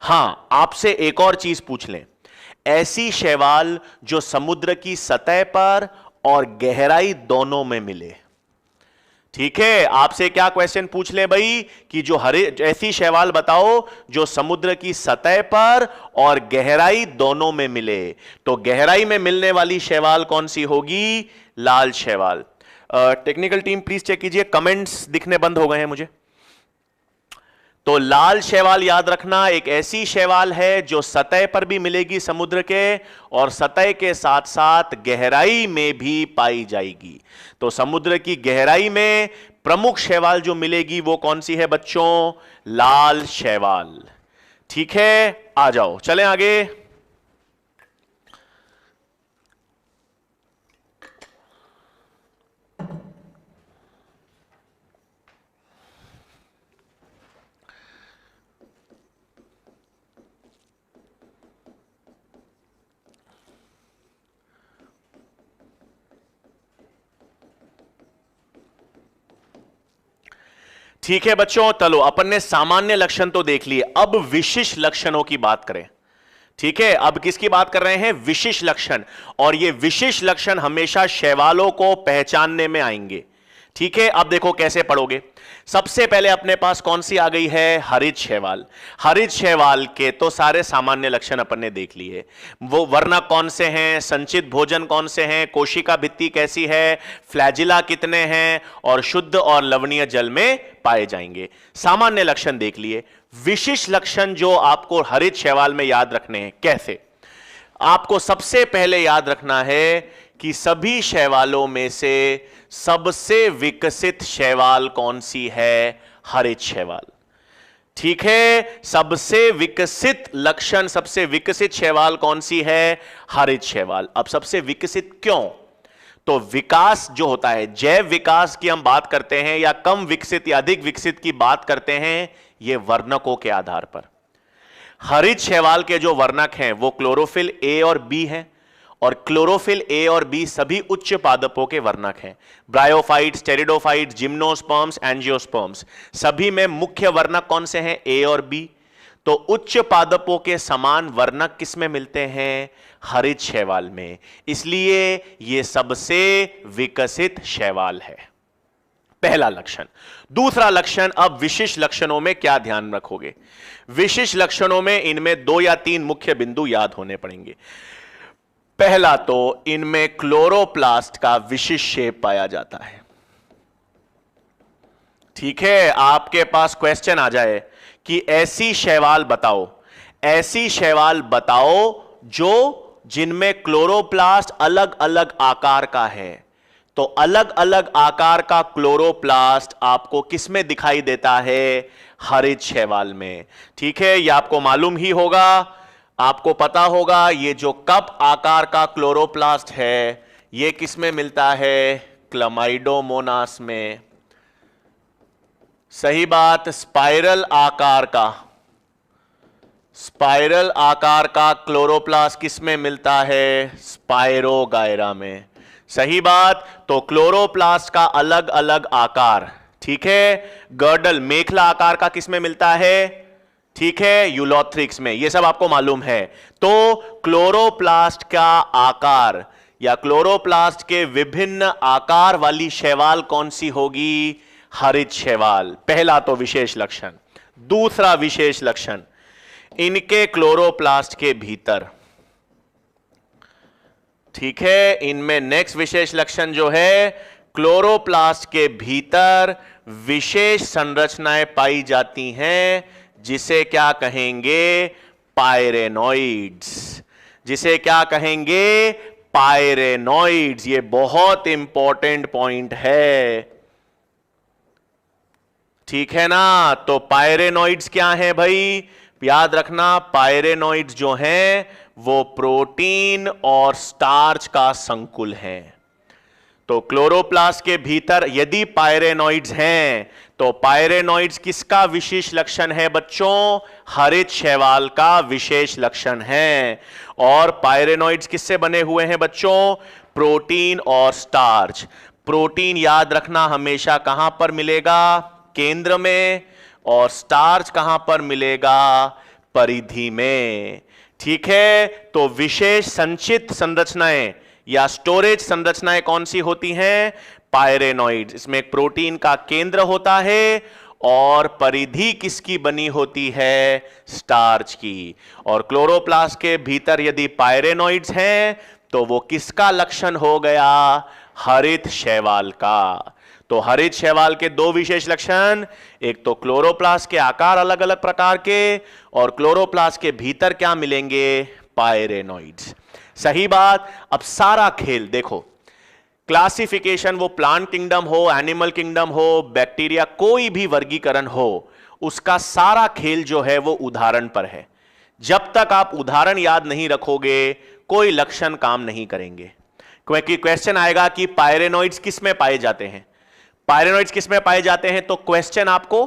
हां, आपसे एक और चीज पूछ लें, ऐसी शैवाल जो समुद्र की सतह पर और गहराई दोनों में मिले। ठीक है, आपसे क्या क्वेश्चन पूछ ले भाई कि जो ऐसी शैवाल बताओ जो समुद्र की सतह पर और गहराई दोनों में मिले। तो गहराई में मिलने वाली शैवाल कौन सी होगी, लाल शैवाल। टेक्निकल टीम प्लीज चेक कीजिए, कमेंट्स दिखने बंद हो गए हैं मुझे। तो लाल शैवाल याद रखना एक ऐसी शैवाल है जो सतह पर भी मिलेगी समुद्र के, और सतह के साथ साथ गहराई में भी पाई जाएगी। तो समुद्र की गहराई में प्रमुख शैवाल जो मिलेगी वो कौन सी है बच्चों, लाल शैवाल। ठीक है, आ जाओ चलें आगे। ठीक है बच्चों, चलो अपन ने सामान्य लक्षण तो देख लिए, अब विशिष्ट लक्षणों की बात करें। ठीक है, अब किसकी बात कर रहे हैं? विशिष्ट लक्षण। और ये विशिष्ट लक्षण हमेशा शैवालों को पहचानने में आएंगे। ठीक है, अब देखो कैसे पढ़ोगे। सबसे पहले अपने पास कौन सी आ गई है? हरित शैवाल। हरित शैवाल के तो सारे सामान्य लक्षण अपन ने देख लिए। वो वर्णक कौन से हैं, संचित भोजन कौन से हैं, कोशिका भित्ति कैसी है, फ्लैजिला कितने हैं, और शुद्ध और लवणीय जल में पाए जाएंगे। सामान्य लक्षण देख लिए। विशिष्ट लक्षण जो आपको हरित शैवाल में याद रखने हैं, कैसे? आपको सबसे पहले याद रखना है कि सभी शैवालों में से सबसे विकसित शैवाल कौन सी है? हरित शैवाल। ठीक है, सबसे विकसित लक्षण, सबसे विकसित शैवाल कौन सी है? हरित शैवाल। अब सबसे विकसित क्यों? तो विकास जो होता है, जैव विकास की हम बात करते हैं या कम विकसित या अधिक विकसित की बात करते हैं, यह वर्णकों के आधार पर। हरित शैवाल के जो वर्णक हैं वो क्लोरोफिल ए और बी हैं, और क्लोरोफिल ए और बी सभी उच्च पादपों के वर्णक हैं। ब्रायोफाइट्स, टेरिडोफाइट्स, जिम्नोस्पर्म्स, एंजियोस्पर्म्स, सभी में मुख्य वर्णक कौन से हैं? ए और बी। तो उच्च पादपों के समान वर्णक किस में मिलते हैं? हरित शैवाल में। इसलिए यह सबसे विकसित शैवाल है, पहला लक्षण। दूसरा लक्षण, अब विशिष्ट लक्षणों में क्या ध्यान रखोगे? विशिष्ट लक्षणों में इनमें 2 या 3 मुख्य बिंदु याद होने पड़ेंगे। पहला तो इनमें क्लोरोप्लास्ट का विशिष्ट शेप पाया जाता है। ठीक है, आपके पास क्वेश्चन आ जाए कि ऐसी शैवाल बताओ, ऐसी शैवाल बताओ जो जिनमें क्लोरोप्लास्ट अलग अलग आकार का है, तो अलग अलग आकार का क्लोरोप्लास्ट आपको किस में दिखाई देता है? हरित शैवाल में। ठीक है, यह आपको मालूम ही होगा, आपको पता होगा, ये जो कप आकार का क्लोरोप्लास्ट है ये किस में मिलता है? क्लमाइडोमोनास में। सही बात। स्पाइरल आकार का क्लोरोप्लास्ट किस में मिलता है? स्पाइरोगायरा में। सही बात। तो क्लोरोप्लास्ट का अलग अलग आकार, ठीक है, गर्डल मेखला आकार का किस में मिलता है? ठीक है, यूलोथ्रिक्स में। यह सब आपको मालूम है। तो क्लोरोप्लास्ट का आकार या क्लोरोप्लास्ट के विभिन्न आकार वाली शैवाल कौन सी होगी? हरित शैवाल। पहला तो विशेष लक्षण। दूसरा विशेष लक्षण, इनके क्लोरोप्लास्ट के भीतर, ठीक है, इनमें नेक्स्ट विशेष लक्षण जो है, क्लोरोप्लास्ट के भीतर विशेष संरचनाएं पाई जाती हैं, जिसे क्या कहेंगे? पायरेनोइड्स। जिसे क्या कहेंगे? पायरेनोइड्स। ये बहुत इंपॉर्टेंट पॉइंट है, ठीक है ना? तो पायरेनोइड्स क्या है भाई? याद रखना, पायरेनोइड्स जो हैं वो प्रोटीन और स्टार्च का संकुल है। तो क्लोरोप्लास्ट के भीतर यदि पायरेनोइड्स हैं, तो पायरेनोइड्स किसका विशेष लक्षण है बच्चों? हरित शैवाल का विशेष लक्षण है। और पायरेनोइड्स किससे बने हुए हैं बच्चों? प्रोटीन और स्टार्च। प्रोटीन याद रखना हमेशा कहां पर मिलेगा? केंद्र में। और स्टार्च कहां पर मिलेगा? परिधि में। ठीक है, तो विशेष संचित संरचनाएं या स्टोरेज संरचनाएं कौन सी होती हैं? पायरेनोइड्स। इसमें एक प्रोटीन का केंद्र होता है और परिधि किसकी बनी होती है? स्टार्च की। और क्लोरोप्लास्ट के भीतर यदि पायरेनोइड्स हैं तो वो किसका लक्षण हो गया? हरित शैवाल का। तो हरित शैवाल के 2 विशेष लक्षण, एक तो क्लोरोप्लास्ट के आकार अलग अलग प्रकार के, और क्लोरोप्लास्ट के भीतर क्या मिलेंगे? पायरेनोइड्स। सही बात। अब सारा खेल देखो, क्लासिफिकेशन वो प्लांट किंगडम हो, एनिमल किंगडम हो, बैक्टीरिया, कोई भी वर्गीकरण हो, उसका सारा खेल जो है वो उदाहरण पर है। जब तक आप उदाहरण याद नहीं रखोगे कोई लक्षण काम नहीं करेंगे। क्योंकि क्वेश्चन आएगा कि पायरेनोइड्स किस में पाए जाते हैं, पायरेनोइड्स किस में पाए जाते हैं, तो क्वेश्चन आपको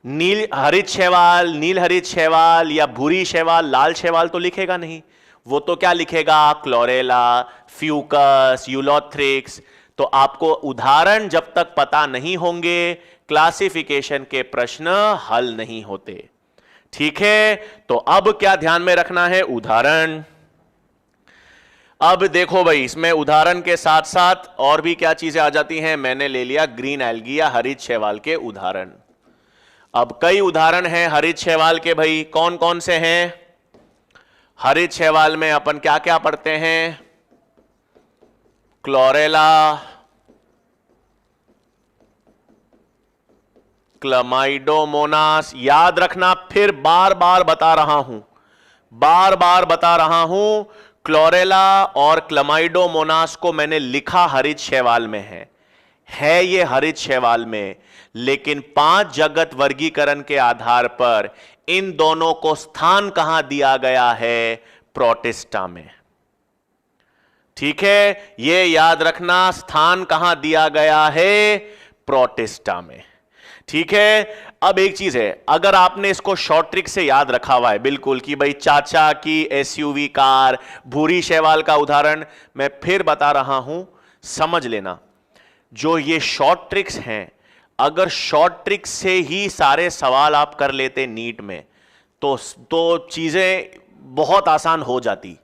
नील हरित शैवाल, नील हरित शैवाल या भूरी शैवाल, लाल शैवाल तो लिखेगा नहीं। वो तो क्या लिखेगा? Chlorella, Fucus, Ulothrix. तो आपको उदाहरण जब तक पता नहीं होंगे क्लासिफिकेशन के प्रश्न हल नहीं होते। ठीक है, तो अब क्या ध्यान में रखना है, उदाहरण। अब देखो भाई, इसमें उदाहरण के साथ साथ और भी क्या चीजें आ जाती हैं। मैंने ले लिया ग्रीन एल्गी या हरित शैवाल के उदाहरण। अब कई उदाहरण हैं हरित शैवाल के भाई, कौन कौन से हैं। हरित शैवाल में अपन क्या क्या पढ़ते हैं, क्लोरेला, क्लमाइडोमोनास। याद रखना, फिर बार बार बता रहा हूं, बार बार बता रहा हूं, क्लोरेला और क्लमाइडोमोनास को मैंने लिखा हरित शैवाल में है ये हरित शैवाल में, लेकिन 5 जगत वर्गीकरण के आधार पर इन दोनों को स्थान कहां दिया गया है, प्रोटिस्टा में। ठीक है, ये याद रखना, स्थान कहां दिया गया है, प्रोटिस्टा में। ठीक है, अब एक चीज है, अगर आपने इसको शॉर्ट ट्रिक से याद रखा हुआ है बिल्कुल कि भाई चाचा की एसयूवी कार, भूरी शैवाल का उदाहरण, मैं फिर बता रहा हूं, समझ लेना, जो ये शॉर्ट ट्रिक्स हैं, अगर शॉर्ट ट्रिक से ही सारे सवाल आप कर लेते नीट में तो चीजें बहुत आसान हो जाती।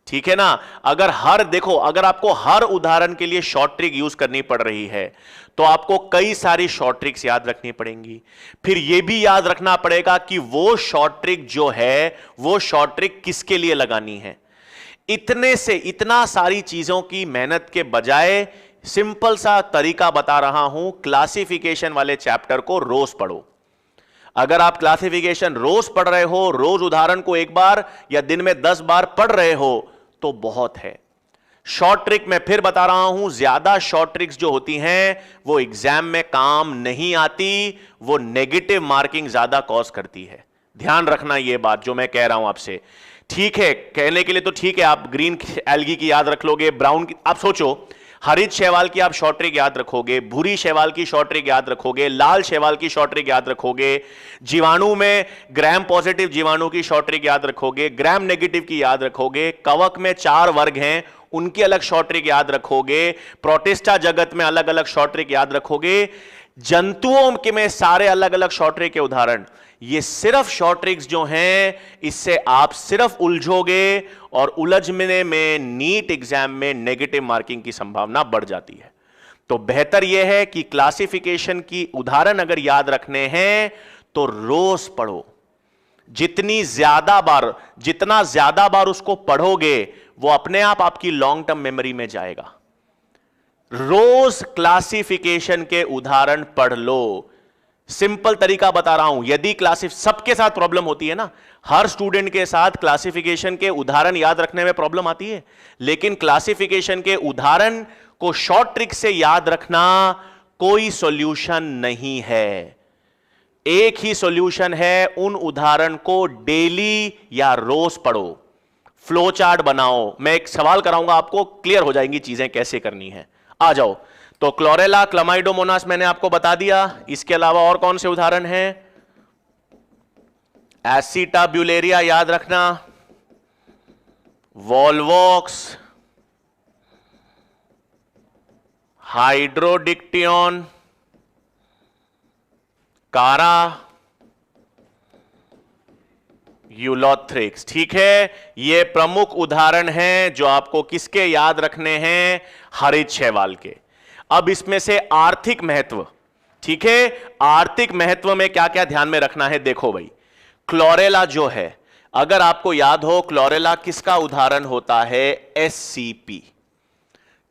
ठीक है ना, अगर अगर आपको हर उदाहरण के लिए शॉर्ट ट्रिक यूज करनी पड़ रही है तो आपको कई सारी शॉर्ट ट्रिक्स याद रखनी पड़ेंगी। फिर यह भी याद रखना पड़ेगा कि वो शॉर्ट ट्रिक जो है, वो शॉर्ट ट्रिक किसके लिए लगानी है। इतना सारी चीजों की मेहनत के बजाय सिंपल सा तरीका बता रहा हूं, क्लासिफिकेशन वाले चैप्टर को रोज पढ़ो। अगर आप क्लासिफिकेशन रोज पढ़ रहे हो, रोज उदाहरण को एक बार या दिन में 10 बार पढ़ रहे हो तो बहुत है। शॉर्ट ट्रिक मैं फिर बता रहा हूं, ज्यादा शॉर्ट ट्रिक्स जो होती हैं वो एग्जाम में काम नहीं आती, वो नेगेटिव मार्किंग ज्यादा कॉज करती है। ध्यान रखना ये बात जो मैं कह रहा हूं आपसे। ठीक है, कहने के लिए तो ठीक है, आप ग्रीन एल्गी की याद रख लोगे, ब्राउन की, आप सोचो हरित शैवाल की आप शॉर्ट ट्रिक याद रखोगे, भूरी शैवाल की शॉर्ट ट्रिक याद रखोगे, लाल शैवाल की शॉर्ट ट्रिक याद रखोगे, जीवाणु में ग्राम पॉजिटिव जीवाणु की शॉर्ट ट्रिक याद रखोगे, ग्राम नेगेटिव की याद रखोगे, कवक में 4 वर्ग हैं उनकी अलग शॉर्ट ट्रिक याद रखोगे, प्रोटिस्टा जगत में अलग अलग शॉर्ट ट्रिक याद रखोगे, जंतुओं के में सारे अलग अलग शॉर्ट ट्रिक के उदाहरण। ये सिर्फ शॉर्ट ट्रिक्स जो हैं, इससे आप सिर्फ उलझोगे और उलझने में नीट एग्जाम में नेगेटिव मार्किंग की संभावना बढ़ जाती है। तो बेहतर यह है कि क्लासिफिकेशन की उदाहरण अगर याद रखने हैं तो रोज पढ़ो। जितना ज्यादा बार उसको पढ़ोगे वो अपने आप आपकी लॉन्ग टर्म मेमोरी में जाएगा। रोज क्लासिफिकेशन के उदाहरण पढ़ लो। सिंपल तरीका बता रहा हूं, यदि सबके साथ प्रॉब्लम होती है ना, हर स्टूडेंट के साथ क्लासिफिकेशन के उदाहरण याद रखने में प्रॉब्लम आती है, लेकिन क्लासिफिकेशन के उदाहरण को शॉर्ट ट्रिक से याद रखना कोई सॉल्यूशन नहीं है। एक ही सॉल्यूशन है, उन उदाहरण को डेली या रोज पढ़ो, फ्लो चार्ट बनाओ। मैं एक सवाल कराऊंगा आपको, क्लियर हो जाएंगी चीजें कैसे करनी है। आ जाओ, तो क्लोरेला, क्लमाइडोमोनास मैंने आपको बता दिया। इसके अलावा और कौन से उदाहरण हैं, एसिटाब्यूलेरिया याद रखना, वॉल्वॉक्स, हाइड्रोडिक्टियन, कारा, यूलोथ्रिक्स। ठीक है, ये प्रमुख उदाहरण हैं जो आपको किसके याद रखने हैं, हरित शैवाल के। अब इसमें से आर्थिक महत्व, ठीक है, आर्थिक महत्व में क्या क्या ध्यान में रखना है। देखो भाई, क्लोरेला जो है, अगर आपको याद हो, क्लोरेला किसका उदाहरण होता है, एससीपी।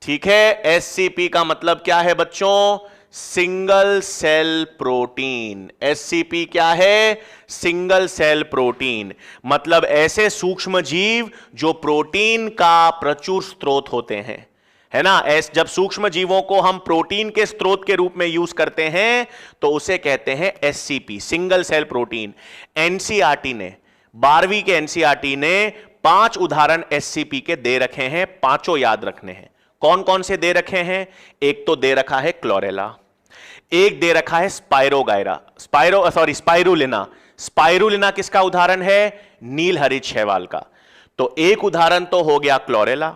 ठीक है, एससीपी का मतलब क्या है बच्चों, सिंगल सेल प्रोटीन। एससीपी क्या है, सिंगल सेल प्रोटीन, मतलब ऐसे सूक्ष्म जीव जो प्रोटीन का प्रचुर स्रोत होते हैं, है ना। जब सूक्ष्म जीवों को हम प्रोटीन के स्रोत के रूप में यूज करते हैं तो उसे कहते हैं SCP, single cell protein. NCERT ने, 12वीं के एनसीईआरटी ने 5 उदाहरण एससीपी के दे रखे हैं, पांचों याद रखने हैं। कौन कौन से दे रखे हैं, एक तो दे रखा है क्लोरेला, एक दे रखा है स्पाइरुलिना। स्पाइरुलिना किसका उदाहरण है, नील हरित शैवाल का। तो एक उदाहरण तो हो गया क्लोरेला,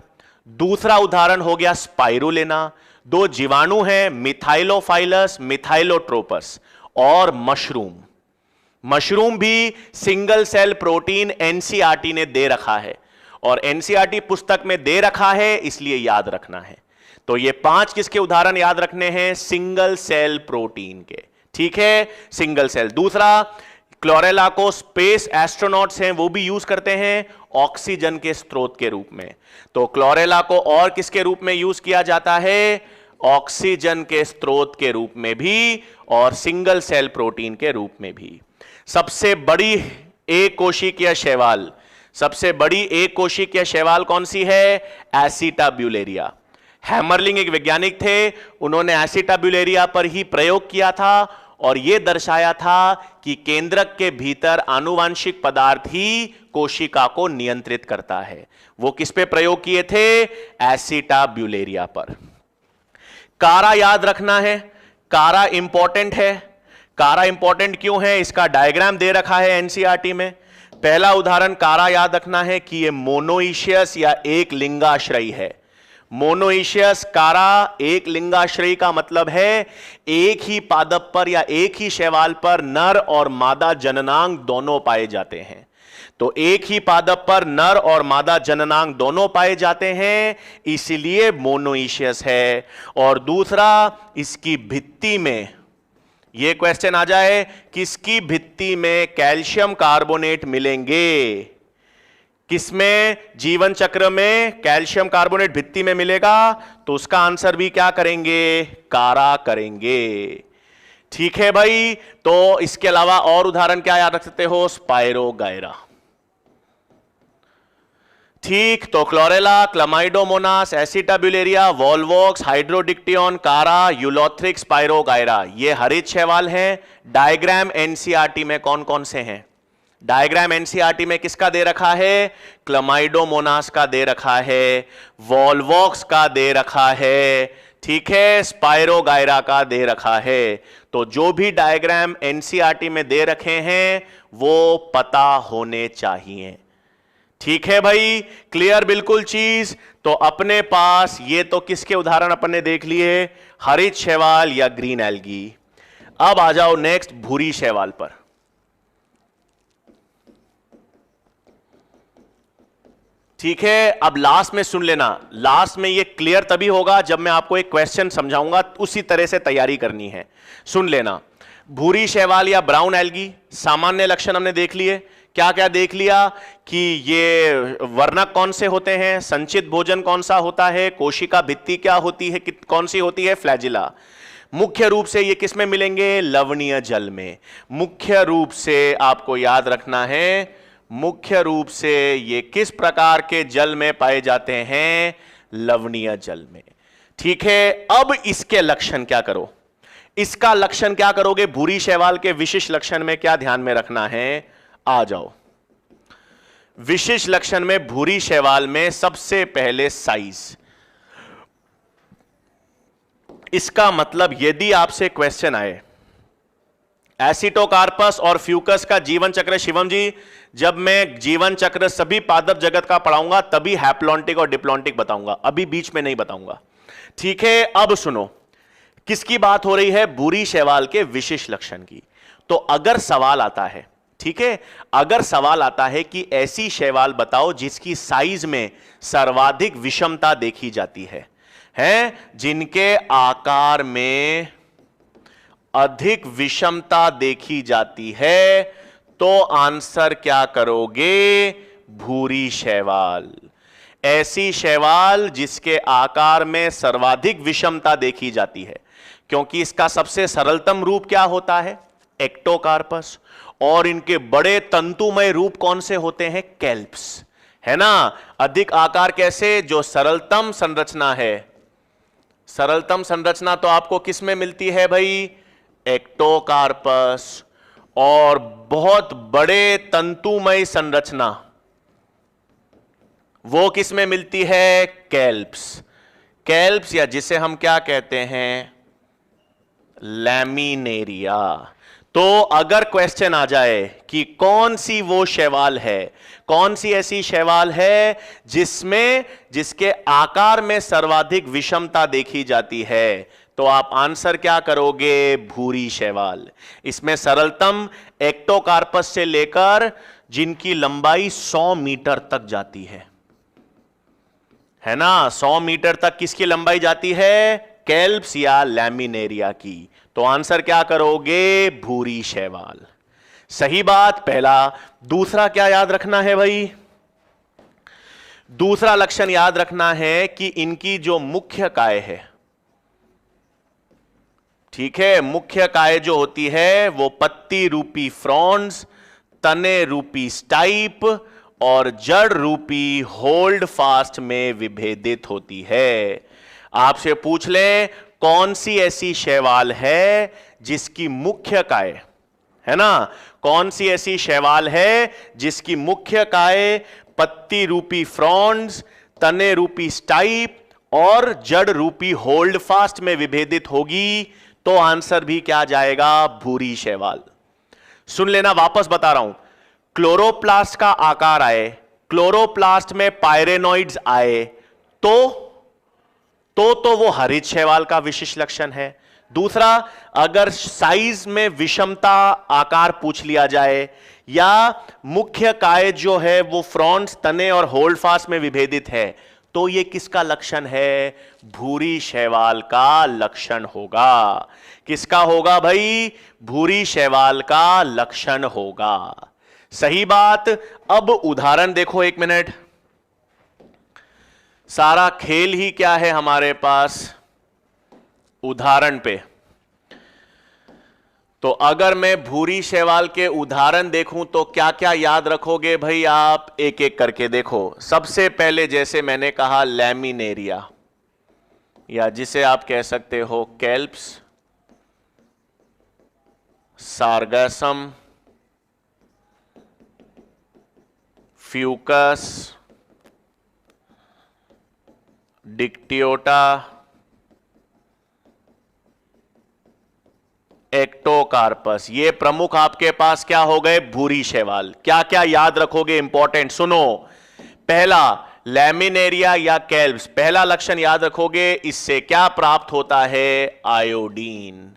दूसरा उदाहरण हो गया स्पाइरुलिना। 2 जीवाणु हैं, मिथाइलोफाइलस, मिथाइलोट्रोपस और मशरूम। मशरूम भी सिंगल सेल प्रोटीन एनसीईआरटी ने दे रखा है, और एनसीईआरटी पुस्तक में दे रखा है, इसलिए याद रखना है। तो ये 5 किसके उदाहरण याद रखने हैं? सिंगल सेल प्रोटीन के। ठीक है, सिंगल सेल। दूसरा, क्लोरेला को स्पेस एस्ट्रोनॉट्स हैं वो भी यूज करते हैं ऑक्सीजन के स्रोत के रूप में। तो क्लोरेला को और किसके रूप में यूज किया जाता है? ऑक्सीजन के स्रोत के रूप में भी, और सिंगल सेल प्रोटीन के रूप में भी। सबसे बड़ी एक कोशिकीय शैवाल, सबसे बड़ी एक कोशिकीय शैवाल कौन सी है? एसिटाब्यूलेरिया। हैमरलिंग एक वैज्ञानिक थे, उन्होंने एसिटाब्यूलेरिया पर ही प्रयोग किया था और यह दर्शाया था कि केंद्रक के भीतर आनुवांशिक पदार्थ ही कोशिका को नियंत्रित करता है। वो किस पे प्रयोग किए थे? एसिटाब्यूलेरिया पर। कारा याद रखना है, कारा इंपॉर्टेंट है। कारा इंपॉर्टेंट क्यों है? इसका डायग्राम दे रखा है एनसीईआरटी में। पहला उदाहरण कारा याद रखना है कि यह मोनोइशियस या एक लिंगाश्रयी है। मोनोइशियस कारा एक लिंगाश्रयी का मतलब है एक ही पादप पर या एक ही शैवाल पर नर और मादा जननांग दोनों पाए जाते हैं। तो एक ही पादप पर नर और मादा जननांग दोनों पाए जाते हैं, इसलिए मोनोइशियस है। और दूसरा, इसकी भित्ति में यह क्वेश्चन आ जाए, किसकी भित्ति में कैल्शियम कार्बोनेट मिलेंगे? किसमें? जीवन चक्र में कैल्शियम कार्बोनेट भित्ति में मिलेगा, तो उसका आंसर भी क्या करेंगे? कारा करेंगे। ठीक है भाई। तो इसके अलावा और उदाहरण क्या याद रख सकते हो? स्पाइरोगायरा। ठीक, तो क्लोरेला, क्लमाइडोमोनास, एसिटाब्यूलेरिया, वॉल्वॉक्स, हाइड्रोडिक्टियन, कारा, यूलोथ्रिक्स, स्पाइरोगायरा, ये हरित शैवाल हैं। डायग्राम एनसीईआरटी में कौन कौन से हैं? डायग्राम एनसीईआरटी में किसका दे रखा है? क्लमाइडोमोनास का दे रखा है, वॉल्वॉक्स का दे रखा है, ठीक है, स्पाइरोगायरा का दे रखा है। तो जो भी डायग्राम एनसीईआरटी में दे रखे हैं वो पता होने चाहिए। ठीक है भाई, क्लियर बिल्कुल चीज। तो अपने पास ये तो किसके उदाहरण अपन ने देख लिए? हरित शैवाल या ग्रीन एल्गी। अब आ जाओ नेक्स्ट भूरी शैवाल पर। ठीक है, अब लास्ट में सुन लेना। लास्ट में ये क्लियर तभी होगा जब मैं आपको एक क्वेश्चन समझाऊंगा, उसी तरह से तैयारी करनी है। सुन लेना। भूरी शैवाल या ब्राउन एल्गी, सामान्य लक्षण हमने देख लिए। क्या क्या देख लिया? कि ये वर्णक कौन से होते हैं, संचित भोजन कौन सा होता है, कोशिका भित्ति क्या होती है, कौन सी होती है, फ्लैजिला। मुख्य रूप से ये किस में मिलेंगे? लवणीय जल में। मुख्य रूप से आपको याद रखना है, मुख्य रूप से ये किस प्रकार के जल में पाए जाते हैं? लवणीय जल में। ठीक है, अब इसके लक्षण क्या करो? इसका लक्षण क्या करोगे? भूरी शैवाल के विशिष्ट लक्षण में क्या ध्यान में रखना है? आ जाओ। विशिष्ट लक्षण में भूरी शैवाल में सबसे पहले साइज। इसका मतलब यदि आपसे क्वेश्चन आए एसिटोकार्पस और फ्यूकस का जीवन चक्र, शिवम जी जब मैं जीवन चक्र सभी पादप जगत का पढ़ाऊंगा तभी हैप्लॉन्टिक और डिप्लॉन्टिक बताऊंगा, अभी बीच में नहीं बताऊंगा। ठीक है, अब सुनो, किसकी बात हो रही है? भूरी शैवाल के विशिष्ट लक्षण की। तो अगर सवाल आता है, ठीक है, अगर सवाल आता है कि ऐसी शैवाल बताओ जिसकी साइज में सर्वाधिक विषमता देखी जाती है, जिनके आकार में अधिक विषमता देखी जाती है, तो आंसर क्या करोगे? भूरी शैवाल। ऐसी शैवाल जिसके आकार में सर्वाधिक विषमता देखी जाती है, क्योंकि इसका सबसे सरलतम रूप क्या होता है? एक्टोकार्पस। और इनके बड़े तंतुमय रूप कौन से होते हैं? कैल्प्स, है ना। अधिक आकार कैसे? जो सरलतम संरचना है, सरलतम संरचना तो आपको किस में मिलती है भाई? एक्टोकार्पस। और बहुत बड़े तंतुमय संरचना वो किस में मिलती है? कैल्प्स। कैल्प्स या जिसे हम क्या कहते हैं? लैमिनेरिया। तो अगर क्वेश्चन आ जाए कि कौन सी वो शैवाल है, कौन सी ऐसी शैवाल है जिसके आकार में सर्वाधिक विषमता देखी जाती है, तो आप आंसर क्या करोगे? भूरी शैवाल। इसमें सरलतम एक्टोकार्पस से लेकर जिनकी लंबाई 100 मीटर तक जाती है ना, 100 मीटर तक किसकी लंबाई जाती है? कैल्प्स या लैमिनेरिया की। तो आंसर क्या करोगे? भूरी शैवाल। सही बात पहला। दूसरा क्या याद रखना है भाई? दूसरा लक्षण याद रखना है कि इनकी जो मुख्य काय है, ठीक है, मुख्य काय जो होती है वो पत्ती रूपी फ्रॉन्स, तने रूपी स्टाइप और जड़ रूपी होल्ड फास्ट में विभेदित होती है। आपसे पूछ ले कौन सी ऐसी शैवाल है जिसकी मुख्य काय, है ना, कौन सी ऐसी शैवाल है जिसकी मुख्य काय पत्ती रूपी फ्रॉन्स, तने रूपी स्टाइप और जड़ रूपी होल्ड फास्ट में विभेदित होगी? तो आंसर भी क्या जाएगा? भूरी शैवाल। सुन लेना, वापस बता रहा हूं। क्लोरोप्लास्ट का आकार आए, क्लोरोप्लास्ट में पायरेनोइड्स आए तो वो हरित शैवाल का विशिष्ट लक्षण है। दूसरा, अगर साइज में विषमता आकार पूछ लिया जाए या मुख्य काय जो है वो फ्रॉन्स, तने और होल्ड फास्ट में विभेदित है, तो ये किसका लक्षण है? भूरी शैवाल का लक्षण होगा। किसका होगा भाई? भूरी शैवाल का लक्षण होगा। सही बात। अब उदाहरण देखो, एक मिनट। सारा खेल ही क्या है हमारे पास? उदाहरण पे। तो अगर मैं भूरी शैवाल के उदाहरण देखूं तो क्या क्या याद रखोगे भाई? आप एक एक करके देखो। सबसे पहले जैसे मैंने कहा लैमिनेरिया, या जिसे आप कह सकते हो कैल्प्स, सार्गसम, फ्यूकस, डिक्टियोटा, एक्टोकार्पस, ये प्रमुख आपके पास क्या हो गए? भूरी शैवाल। क्या क्या याद रखोगे? इंपॉर्टेंट सुनो। पहला, लैमिनेरिया या कैल्प्स, पहला लक्षण याद रखोगे, इससे क्या प्राप्त होता है? आयोडीन।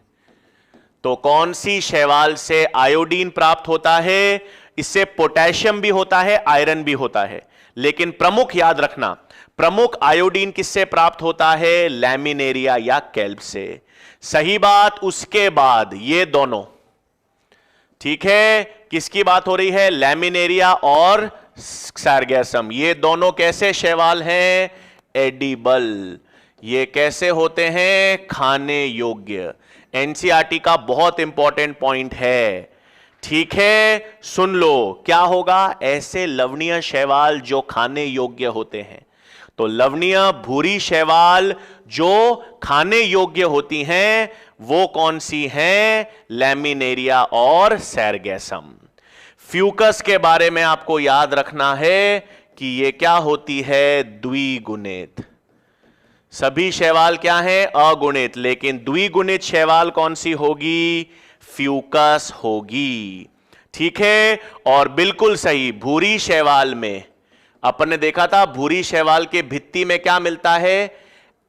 तो कौन सी शैवाल से आयोडीन प्राप्त होता है? इससे पोटेशियम भी होता है, आयरन भी होता है, लेकिन प्रमुख याद रखना, प्रमुख आयोडीन किससे प्राप्त होता है? लैमिनेरिया या कैल्प्स से। सही बात। उसके बाद ये दोनों, ठीक है, किसकी बात हो रही है? लैमिनेरिया और सार्गेसम। ये दोनों कैसे शैवाल हैं? एडिबल। ये कैसे होते हैं? खाने योग्य। एनसीईआरटी का बहुत इंपॉर्टेंट पॉइंट है, ठीक है, सुन लो। क्या होगा? ऐसे लवणीय शैवाल जो खाने योग्य होते हैं। तो लवणीय भूरी शैवाल जो खाने योग्य होती हैं वो कौन सी हैं? लैमिनेरिया और सार्गेसम। फ्यूकस के बारे में आपको याद रखना है कि ये क्या होती है? द्विगुणित। सभी शैवाल क्या हैं? अगुणित, लेकिन द्विगुणित शैवाल कौन सी होगी? फ्यूकस होगी, ठीक है। और बिल्कुल सही, भूरी शैवाल में अपन ने देखा था, भूरी शैवाल के भित्ति में क्या मिलता है?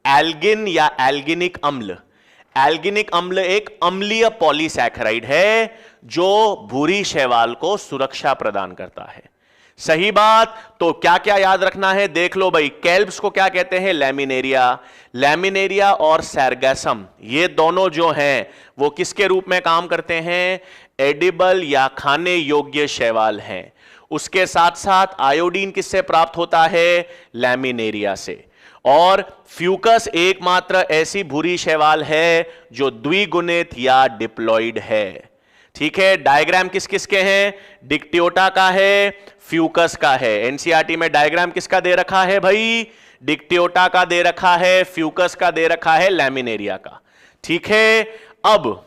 एल्गिन या एल्गिनिक अम्ल। एल्गिनिक अम्ल एक अम्लीय पॉलीसैकेराइड है जो भूरी शैवाल को सुरक्षा प्रदान करता है। सही बात। तो क्या क्या याद रखना है? देख लो भाई। कैल्प्स को क्या कहते हैं? लैमिनेरिया। लैमिनेरिया और सार्गेसम, ये दोनों जो हैं वो किसके रूप में काम करते हैं? एडिबल या खाने योग्य शैवाल हैं। उसके साथ साथ आयोडीन किससे प्राप्त होता है? लैमिनेरिया से। और फ्यूकस एकमात्र ऐसी भूरी शैवाल है जो द्विगुणित या डिप्लॉइड है, ठीक है। डायग्राम किस किस के हैं? डिक्टियोटा का है, फ्यूकस का है। एनसीईआरटी में डायग्राम किसका दे रखा है भाई? डिक्टियोटा का दे रखा है, फ्यूकस का दे रखा है, लैमिनेरिया का, ठीक है। अब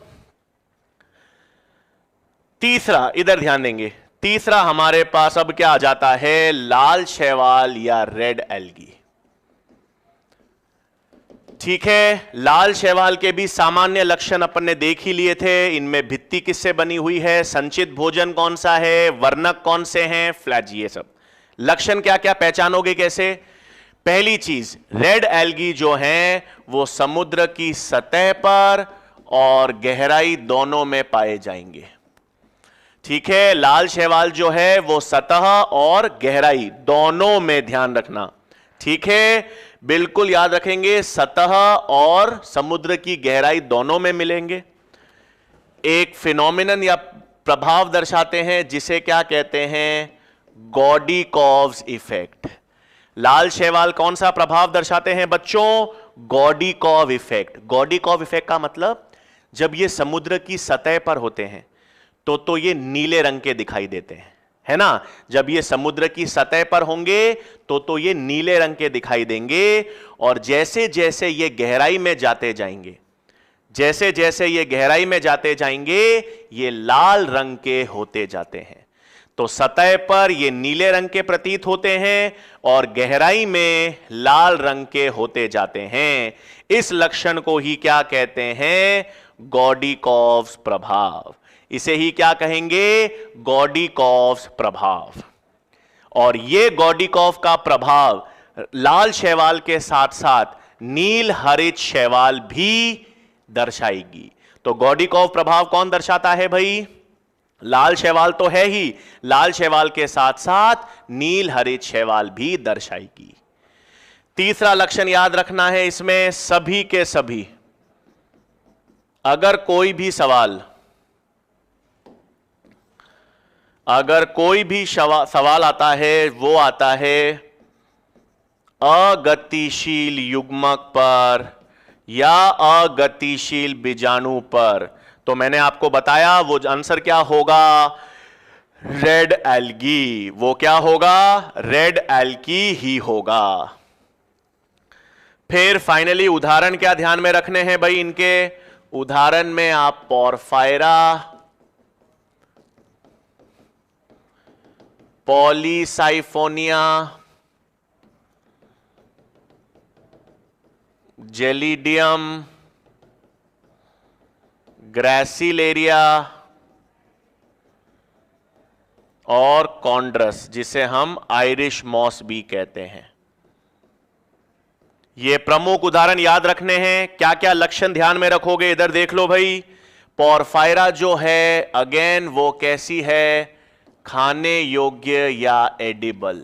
तीसरा, इधर ध्यान देंगे, तीसरा हमारे पास अब क्या आ जाता है? लाल शैवाल या रेड एल्गी, ठीक है। लाल शैवाल के भी सामान्य लक्षण अपन ने देख ही लिए थे। इनमें भित्ति किससे बनी हुई है? संचित भोजन कौन सा है? वर्णक कौन से हैं? फ्लैज। ये सब लक्षण क्या क्या पहचानोगे कैसे? पहली चीज, रेड एल्गी जो हैं वो समुद्र की सतह पर और गहराई दोनों में पाए जाएंगे। ठीक है, लाल शैवाल जो है वो सतह और गहराई दोनों में, ध्यान रखना। ठीक है, बिल्कुल याद रखेंगे, सतह और समुद्र की गहराई दोनों में मिलेंगे। एक फिनोमिनन या प्रभाव दर्शाते हैं जिसे क्या कहते हैं, गॉडीकॉव्स इफेक्ट। लाल शैवाल कौन सा प्रभाव दर्शाते हैं बच्चों, गॉडीकॉव इफेक्ट। गॉडीकॉव इफेक्ट का मतलब जब ये समुद्र की सतह पर होते हैं तो ये नीले रंग के दिखाई देते हैं, है ना। जब ये समुद्र की सतह पर होंगे तो ये नीले रंग के दिखाई देंगे, और जैसे जैसे ये गहराई में जाते जाएंगे, जैसे जैसे ये गहराई में जाते जाएंगे ये लाल रंग के होते जाते हैं। तो सतह पर ये नीले रंग के प्रतीत होते हैं और गहराई में लाल रंग के होते जाते हैं। इस लक्षण को ही क्या कहते हैं, गॉडीकॉव्स प्रभाव। इसे ही क्या कहेंगे, गॉडीकॉव्स प्रभाव। और ये गॉडीकॉव का प्रभाव लाल शैवाल के साथ साथ नील हरित शैवाल भी दर्शाएगी। तो गॉडीकॉव प्रभाव कौन दर्शाता है भाई, लाल शैवाल तो है ही, लाल शैवाल के साथ साथ नील हरित शैवाल भी दर्शाएगी। तीसरा लक्षण याद रखना है इसमें, सभी के सभी, अगर कोई भी सवाल आता है, वो आता है अगतिशील युग्मक पर या अगतिशील बीजाणु पर, तो मैंने आपको बताया वो आंसर क्या होगा, रेड एल्गी। वो क्या होगा, रेड एल्गी ही होगा। फिर फाइनली उदाहरण क्या ध्यान में रखने हैं भाई इनके, उदाहरण में आप पोरफायरा, पॉलीसाइफोनिया, जेलिडियम, ग्रेसिलेरिया और कॉन्ड्रस, जिसे हम आयरिश मॉस भी कहते हैं। ये प्रमुख उदाहरण याद रखने हैं। क्या क्या लक्षण ध्यान में रखोगे, इधर देख लो भाई। पोरफायरा जो है अगेन वो कैसी है, खाने योग्य या एडिबल।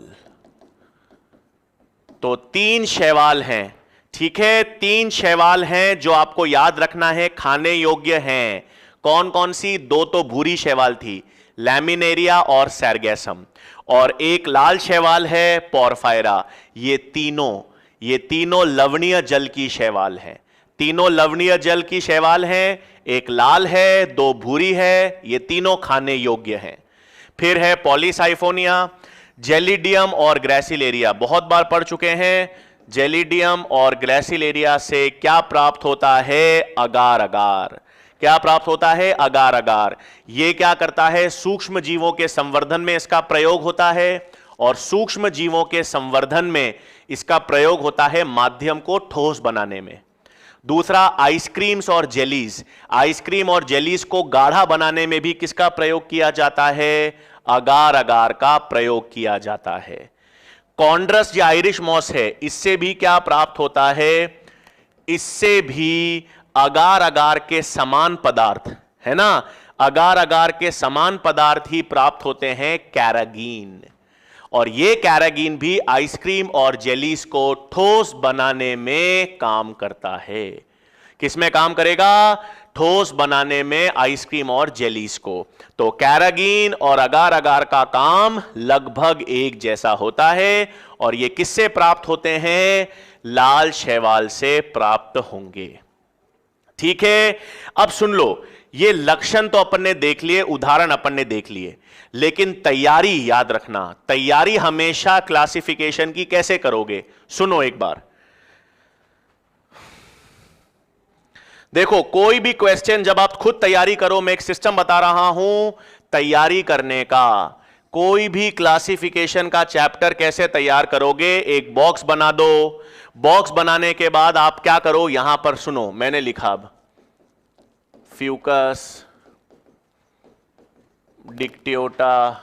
तो 3 शैवाल हैं, ठीक है, 3 शैवाल हैं जो आपको याद रखना है, खाने योग्य हैं। कौन कौन सी, 2 तो भूरी शैवाल थी, लैमिनेरिया और सैरगैसम, और एक लाल शैवाल है पोरफायरा। ये तीनों लवणीय जल की शैवाल हैं, तीनों लवणीय जल की शैवाल हैं। एक लाल है, 2 भूरी है, ये तीनों खाने योग्य हैं। फिर है पॉलीसाइफोनिया, जेलिडियम और ग्रेसिलेरिया, बहुत बार पढ़ चुके हैं। जेलिडियम और ग्रेसिलेरिया से क्या प्राप्त होता है, अगार अगार। क्या प्राप्त होता है, अगार अगार। ये क्या करता है, सूक्ष्म जीवों के संवर्धन में इसका प्रयोग होता है, और सूक्ष्म जीवों के संवर्धन में इसका प्रयोग होता है माध्यम को ठोस बनाने में। दूसरा, आइसक्रीम्स और जेलीज, आइसक्रीम और जेलीज को गाढ़ा बनाने में भी किसका प्रयोग किया जाता है, अगार अगार का प्रयोग किया जाता है। कॉन्ड्रस या आयरिश मॉस है, इससे भी क्या प्राप्त होता है, इससे भी अगार अगार के समान पदार्थ, है ना, अगार अगार के समान पदार्थ ही प्राप्त होते हैं, कैरागीन। और ये कैरागीन भी आइसक्रीम और जेलीज को ठोस बनाने में काम करता है। किसमें काम करेगा, ठोस बनाने में आइसक्रीम और जेलीज को। तो कैरागीन और अगार अगार का काम लगभग एक जैसा होता है, और ये किससे प्राप्त होते हैं, लाल शैवाल से प्राप्त होंगे। ठीक है, अब सुन लो, ये लक्षण तो अपन ने देख लिए, उदाहरण अपन ने देख लिए, लेकिन तैयारी याद रखना। तैयारी हमेशा क्लासिफिकेशन की कैसे करोगे, सुनो एक बार। देखो, कोई भी क्वेश्चन जब आप खुद तैयारी करो, मैं एक सिस्टम बता रहा हूं तैयारी करने का। कोई भी क्लासिफिकेशन का चैप्टर कैसे तैयार करोगे, एक बॉक्स बना दो। बॉक्स बनाने के बाद आप क्या करो, यहां पर सुनो, मैंने लिखा अब Fucus, Dictyota,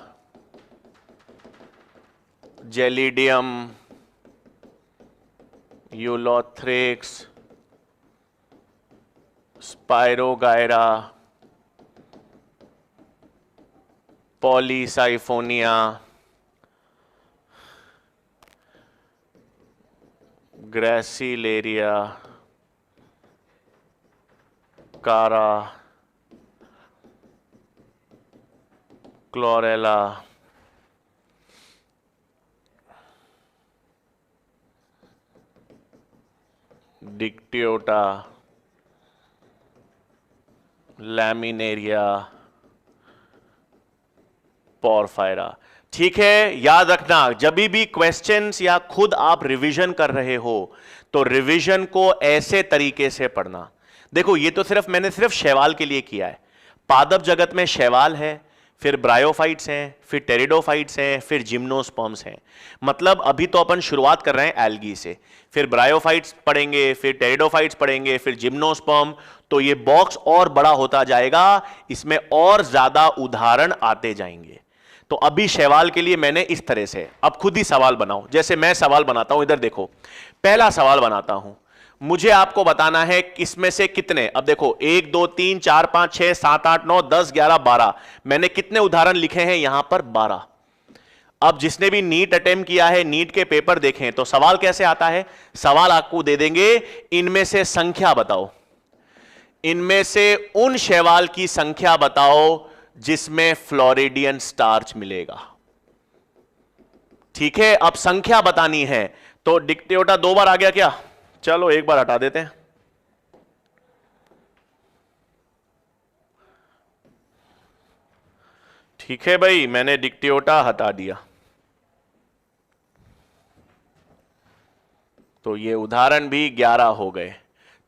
gelidium, Ulothrix, spirogyra, Polysiphonia, gracilaria, कारा, क्लोरेला, डिक्टियोटा, लैमिनेरिया, पोरफायरा। ठीक है, याद रखना जब भी क्वेश्चंस या खुद आप रिवीजन कर रहे हो तो रिवीजन को ऐसे तरीके से पढ़ना। देखो ये तो मैंने सिर्फ शैवाल के लिए किया है। पादप जगत में शैवाल है, फिर ब्रायोफाइट्स हैं, फिर टेरिडोफाइट्स हैं, फिर जिम्नोस्पर्म्स हैं। मतलब अभी तो अपन शुरुआत कर रहे हैं एल्गी से, फिर ब्रायोफाइट्स पढ़ेंगे, फिर टेरिडोफाइट्स पढ़ेंगे, फिर जिम्नोस्पर्म। तो ये बॉक्स और बड़ा होता जाएगा, इसमें और ज्यादा उदाहरण आते जाएंगे। तो अभी शैवाल के लिए मैंने इस तरह से, अब खुद ही सवाल बनाओ। जैसे मैं सवाल बनाता हूं, इधर देखो, पहला सवाल बनाता हूं, मुझे आपको बताना है किसमें से कितने। अब देखो 1 2 3 4 5 6 7 8 9 10 11 12, मैंने कितने उदाहरण लिखे हैं यहां पर? 12। अब जिसने भी नीट अटेम्प्ट किया है, नीट के पेपर देखें, तो सवाल कैसे आता है? सवाल आपको दे देंगे, इनमें से संख्या बताओ, इनमें से उन शैवाल की संख्या बताओ जिसमें फ्लोरिडियन स्टार्च मिलेगा। ठीक है, अब संख्या बतानी है। तो डिक्टियोटा 2 बार आ गया क्या? चलो एक बार हटा देते हैं। ठीक है भाई, मैंने डिक्टियोटा हटा दिया। तो ये उदाहरण भी 11 हो गए।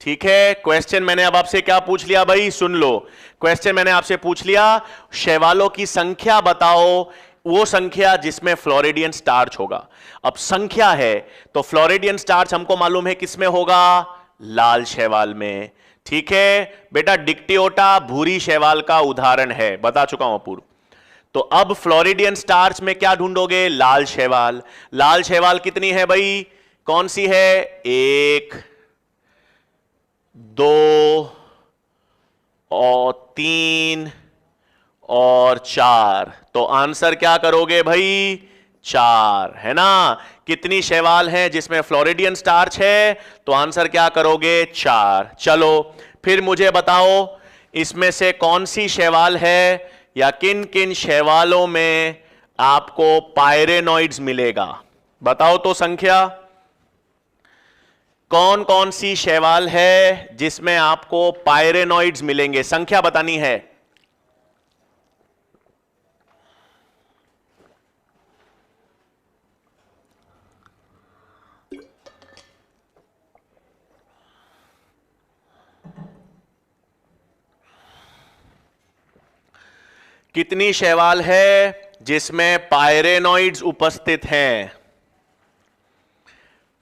ठीक है, क्वेश्चन मैंने अब आपसे क्या पूछ लिया भाई? सुन लो, क्वेश्चन मैंने आपसे पूछ लिया, शैवालों की संख्या बताओ, वो संख्या जिसमें फ्लोरिडियन स्टार्च होगा। अब संख्या है तो फ्लोरिडियन स्टार्च हमको मालूम है किसमें होगा? लाल शैवाल में। ठीक है बेटा, डिक्टियोटा भूरी शैवाल का उदाहरण है, बता चुका हूं पूर्व। तो अब फ्लोरिडियन स्टार्च में क्या ढूंढोगे? लाल शैवाल। लाल शैवाल कितनी है भाई? कौन सी है? 1 2 और 3 और 4। तो आंसर क्या करोगे भाई? 4, है ना? कितनी शैवाल है जिसमें फ्लोरिडियन स्टार्च है? तो आंसर क्या करोगे? 4। चलो फिर मुझे बताओ, इसमें से कौन सी शैवाल है या किन किन शैवालों में आपको पायरेनोइड्स मिलेगा? बताओ तो संख्या, कौन कौन सी शैवाल है जिसमें आपको पायरेनोइड्स मिलेंगे? संख्या बतानी है। कितनी शैवाल है जिसमें पायरेनोइड्स उपस्थित हैं?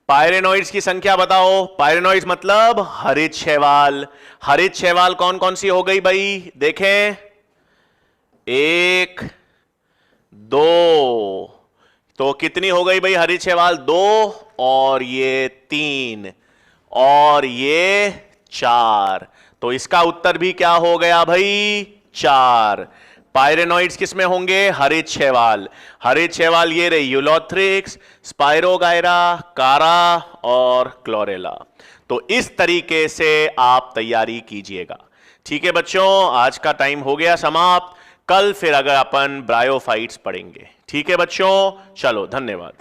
पायरेनोइड्स की संख्या बताओ। पायरेनोइड्स मतलब हरित शैवाल। हरित शैवाल कौन कौन सी हो गई भाई? देखें, 1 2, तो कितनी हो गई भाई हरित शैवाल? 2, और ये 3, और ये 4। तो इसका उत्तर भी क्या हो गया भाई? 4। पायरेनोइड्स किसमें होंगे? हरित शैवाल। हरित शैवाल ये रही, यूलोथ्रिक्स, स्पाइरोगायरा, कारा और क्लोरेला। तो इस तरीके से आप तैयारी कीजिएगा। ठीक है बच्चों, आज का टाइम हो गया समाप्त। कल फिर अगर अपन ब्रायोफाइट्स पढ़ेंगे। ठीक है बच्चों, चलो धन्यवाद।